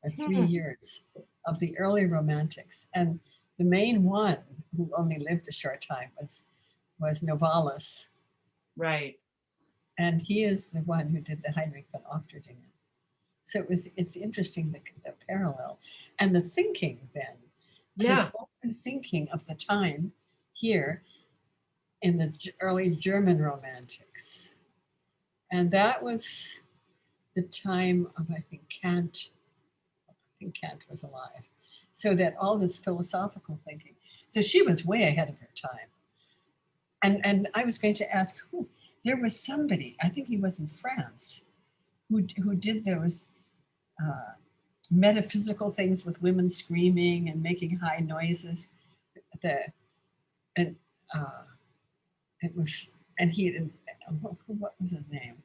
or 3 years of the early Romantics. And the main one, who only lived a short time, was Novalis. Right. And he is the one who did the Heinrich von Ofterdingen. So it's interesting, the parallel. And the thinking then, this open thinking of the time here in the early German Romantics. And that was the time of, I think Kant was alive. So that all this philosophical thinking. So she was way ahead of her time. And I was going to ask who, there was somebody, I think he was in France, who did those metaphysical things with women screaming and making high noises. What was his name?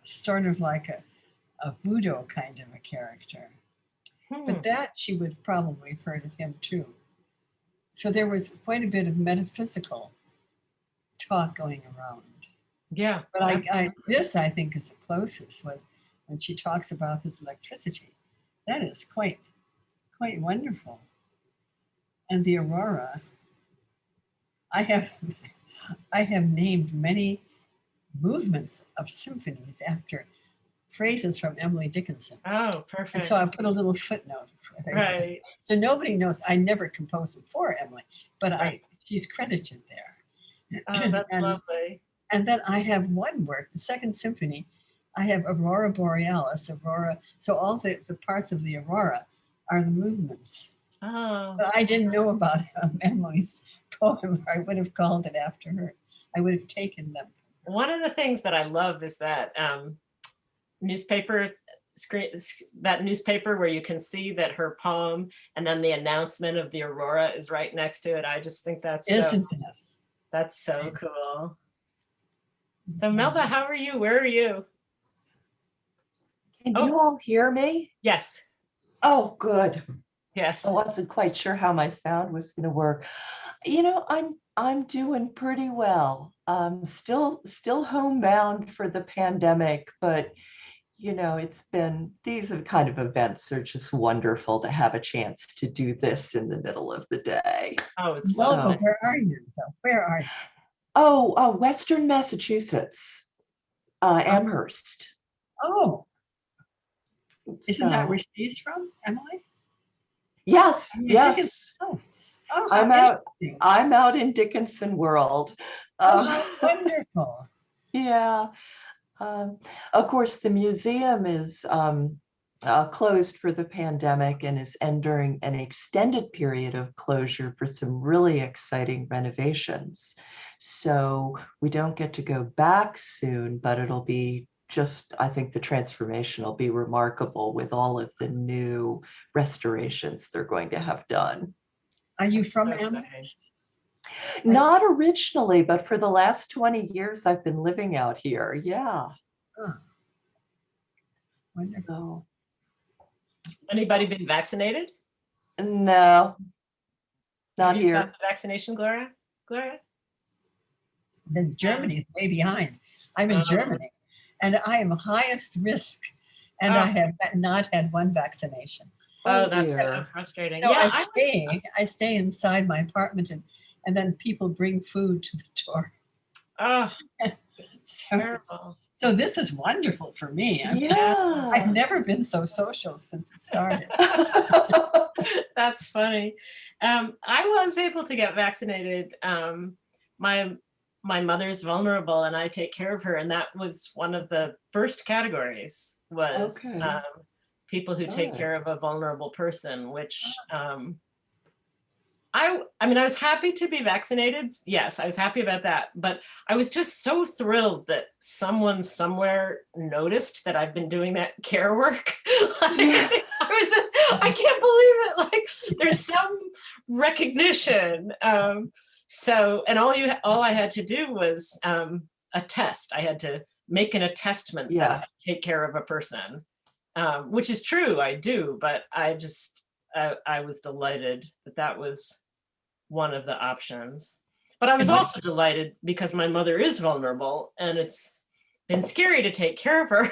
Sort of like a voodoo kind of a character. But that she would probably have heard of him too. So there was quite a bit of metaphysical talk going around. Yeah. But I think is the closest when she talks about his electricity. That is quite wonderful. And the Aurora, I have named many movements of symphonies after phrases from Emily Dickinson. Oh, perfect. And so I put a little footnote. Right. So nobody knows. I never composed it for Emily, but she's credited there. Oh, that's lovely. And then I have one work, the Second Symphony. I have Aurora Borealis, Aurora. So all the parts of the Aurora are the movements. Oh. But I didn't know about Emily's poem. I would have called it after her. I would have taken them from one of the things that I love is that newspaper that newspaper where you can see that her poem and then the announcement of the aurora is right next to it. I just think that's so cool. So Melba, how are you? Where are you? Can you all hear me? Yes. Oh, good. Yes. I wasn't quite sure how my sound was going to work. You know, I'm doing pretty well. Still homebound for the pandemic, but you know, these kind of events are just wonderful to have a chance to do this in the middle of the day. Oh, it's Melba, where are you? Where are you? Oh, Western Massachusetts, Amherst. Oh, isn't that where she's from, Emily? Yes, yes. Oh, I'm out in Dickinson world. How wonderful. Yeah. Of course, the museum is closed for the pandemic and is entering an extended period of closure for some really exciting renovations. So we don't get to go back soon, but it'll be I think the transformation will be remarkable with all of the new restorations they're going to have done. Are you from Amherst? Not originally, but for the last 20 years, I've been living out here. Yeah. Oh. Wonderful. Anybody been vaccinated? No, not You here. got the vaccination, Gloria? Then Germany's way behind. I'm in Germany, and I am highest risk, and I have not had one vaccination. Oh, that's so frustrating. So Yeah, I stay inside my apartment, and then people bring food to the door. Oh, it's So terrible. So this is wonderful for me. I mean, Yeah. I've never been so social since it started. That's funny. I was able to get vaccinated. My mother's vulnerable and I take care of her. And that was one of the first categories was people who take care of a vulnerable person, which I mean, I was happy to be vaccinated. Yes, I was happy about that. But I was just so thrilled that someone somewhere noticed that I've been doing that care work. I can't believe it. Like there's some recognition. So, and all I had to do was a test. I had to make an attestment that I take care of a person, which is true, I do, but I was delighted that was one of the options. But I was also delighted because my mother is vulnerable and it's been scary to take care of her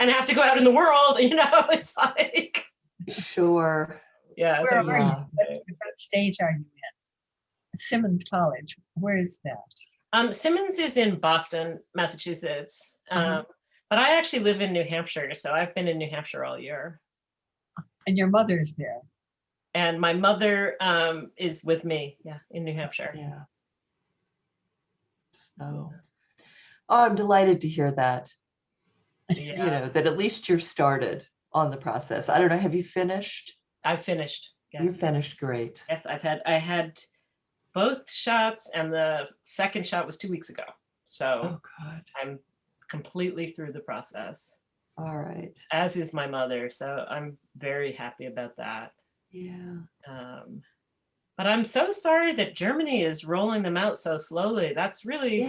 and have to go out in the world, you know, it's like. Sure. Yeah. Where are you? What stage are you in? Simmons College, where is that? Simmons is in Boston, Massachusetts. But I actually live in New Hampshire, so I've been in New Hampshire all year. And your mother's there? And my mother is with me, in New Hampshire. Yeah. So, I'm delighted to hear that. You know, that at least you're started on the process. I don't know, have you finished? I've finished. Yes. You finished, great. Yes, I had both shots and the second shot was 2 weeks ago. So I'm completely through the process. All right. As is my mother. So I'm very happy about that. Yeah. But I'm so sorry that Germany is rolling them out so slowly. That's really,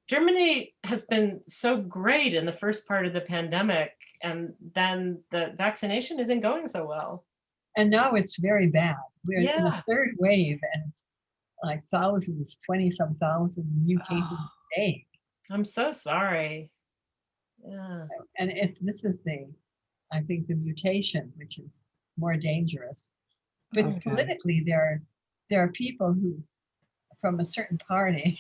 Germany has been so great in the first part of the pandemic, and then the vaccination isn't going so well. And now it's very bad. We're in the third wave, and it's like thousands, 20-some thousand new cases a day. I'm so sorry. Yeah. And this is I think the mutation, which is more dangerous. But politically, there are people who, from a certain party,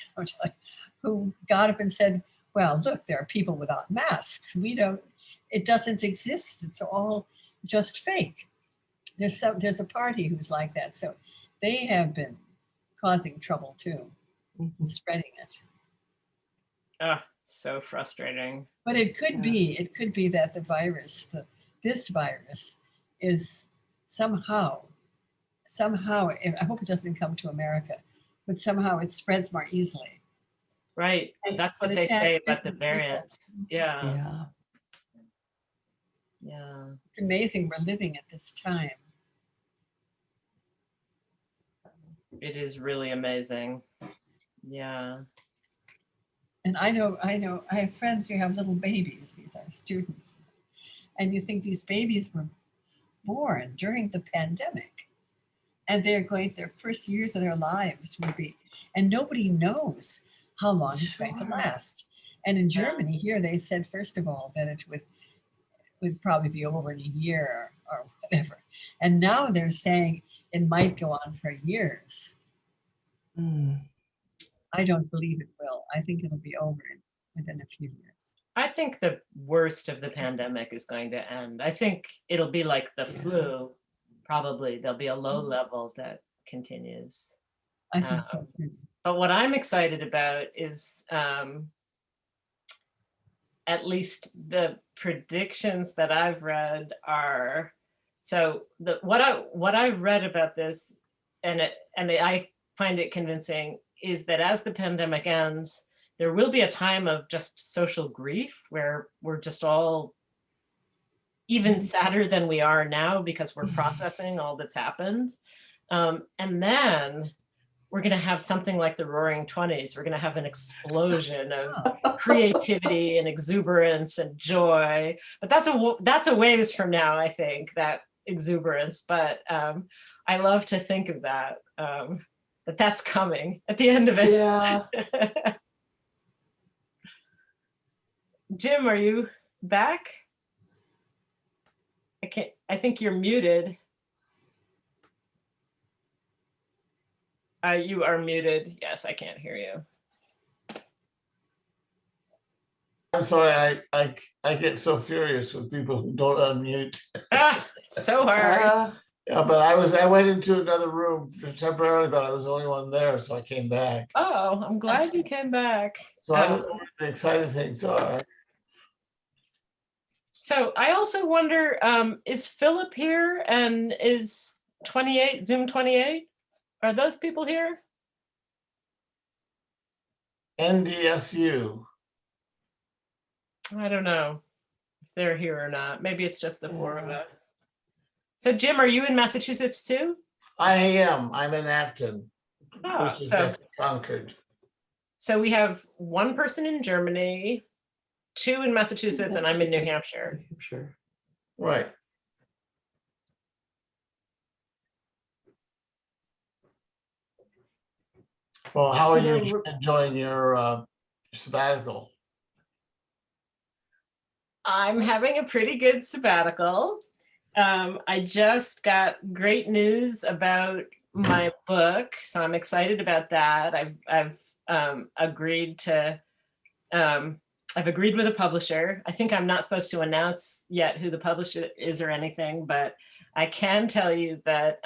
who got up and said, well, look, there are people without masks. It doesn't exist. It's all just fake. There's a party who's like that. So they have been causing trouble too, spreading it. Oh, so frustrating. But it could be that the virus, this virus is somehow, I hope it doesn't come to America, but somehow it spreads more easily. Right. And- That's what and they it adds say about the different people. variants. Yeah. Yeah. Yeah. It's amazing we're living at this time. It is really amazing. Yeah. And I know, I have friends who have little babies. These are students. And you think these babies were born during the pandemic. And they're going, their first years of their lives will be, and nobody knows how long it's going to last. And in Germany here, they said, first of all, that it would probably be over in a year or whatever. And now they're saying it might go on for years. I don't believe it will. I think it'll be over within a few years. I think the worst of the pandemic is going to end. I think it'll be like the flu. Probably there'll be a low level that continues. I think so too. But what I'm excited about is at least the predictions that I've read are, so what I read about this, and I find it convincing, is that as the pandemic ends, there will be a time of just social grief where we're just all even sadder than we are now because we're processing all that's happened. And then we're going to have something like the Roaring 20s. We're going to have an explosion of creativity and exuberance and joy. But that's a ways from now, I think, that exuberance. But I love to think of that, that's coming at the end of it. Yeah. Jim, are you back? I think you're muted. You are muted. Yes, I can't hear you. I'm sorry, I get so furious with people who don't unmute. It's so hard. Yeah, but I went into another room temporarily, but I was the only one there, so I came back. Oh, I'm glad you came back. So I don't know what the exciting things are. So I also wonder, is Philip here and is 28, Zoom 28? Are those people here? NDSU. I don't know if they're here or not. Maybe it's just the four of us. So Jim, are you in Massachusetts too? I am. I'm in Acton. Oh, which is so next to Concord. So we have one person in Germany, two in Massachusetts, and I'm in New Hampshire. Right. Well, how are you enjoying your sabbatical? I'm having a pretty good sabbatical. I just got great news about my book, so I'm excited about that. I've agreed with a publisher. I think I'm not supposed to announce yet who the publisher is or anything, but I can tell you that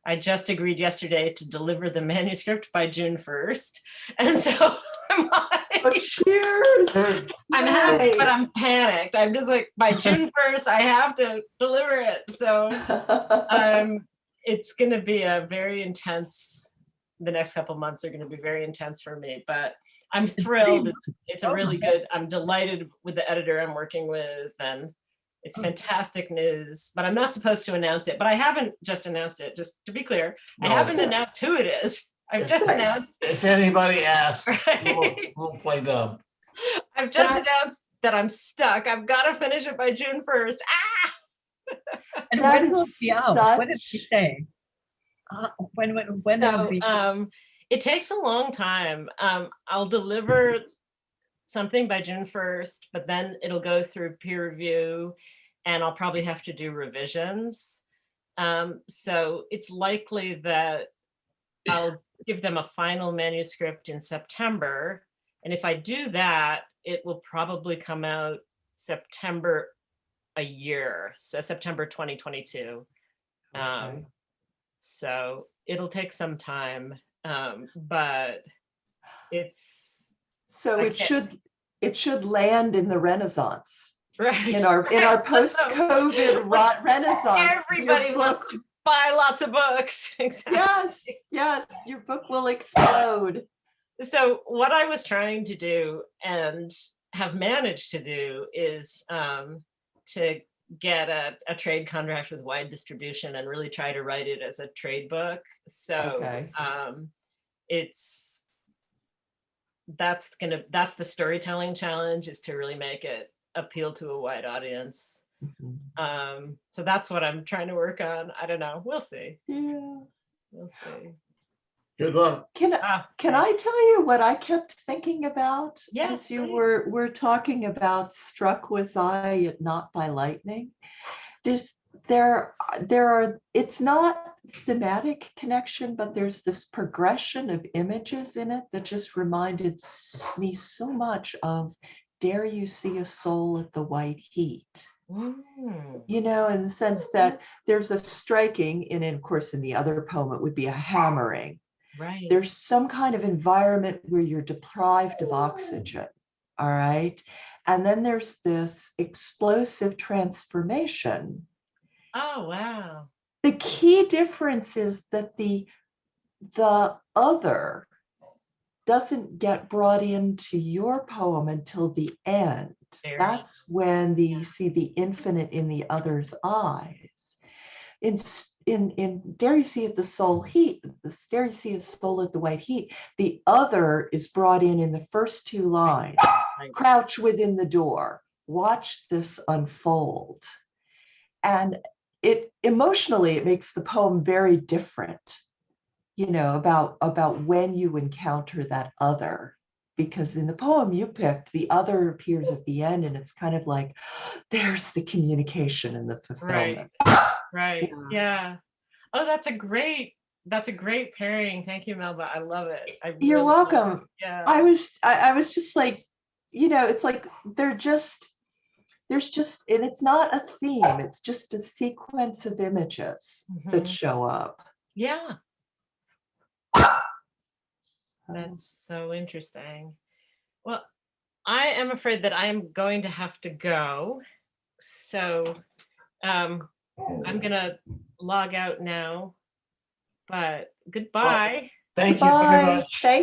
I just agreed yesterday to deliver the manuscript by June 1st. And so I'm like, cheers! I'm happy, but I'm panicked. I'm just like, by June 1st, I have to deliver it. So it's going to be a very intense, the next couple months are going to be very intense for me, but I'm thrilled. It's a really good, I'm delighted with the editor I'm working with, and it's fantastic news, but I'm not supposed to announce it. But I haven't just announced it, just to be clear. I haven't announced who it is. I've just announced. If anybody asks, we'll play dumb. I've just announced that I'm stuck. I've got to finish it by June 1st. And when will it be out? What did she say? When will it be? It takes a long time. I'll deliver something by June 1st, but then it'll go through peer review and I'll probably have to do revisions. So it's likely that I'll give them a final manuscript in September. And if I do that, it will probably come out September a year, so September 2022. So it'll take some time, but it's, so it should land in the Renaissance, right? In our post-COVID Renaissance. Everybody wants to buy lots of books. Exactly. Yes, your book will explode. So what I was trying to do and have managed to do is to get a trade contract with wide distribution and really try to write it as a trade book. So Okay. that's the storytelling challenge, is to really make it appeal to a wide audience. So that's what I'm trying to work on. I don't know. We'll see. Yeah. We'll see. Good luck. Can I tell you what I kept thinking about Yes, as you please. were talking about struck was I yet not by lightning? There are, it's not thematic connection, but there's this progression of images in it that just reminded me so much of Dare You See a Soul at the White Heat. You know, in the sense that there's a striking, and of course in the other poem it would be a hammering. Right. There's some kind of environment where you're deprived of oxygen, all right? And then there's this explosive transformation. Oh, wow. The key difference is that the other doesn't get brought into your poem until the end. That's when you see the infinite in the other's eyes. In Dare You See the Soul Heat, Dare You See a Soul at the White Heat, the other is brought in the first two lines. Crouch within the door, watch this unfold. And it emotionally, it makes the poem very different, you know, about when you encounter that other. Because in the poem you picked, the other appears at the end, and it's kind of like, there's the communication and the fulfillment. Right. Yeah. Oh, that's a great pairing. Thank you, Melba. I love it. You're really love welcome. it. Yeah. I was just like, you know, it's like there's just, and it's not a theme, it's just a sequence of images that show up. Yeah. That's so interesting. Well, I am afraid that I am going to have to go. So I'm gonna log out now, but goodbye. Thank you very Bye. much. Thank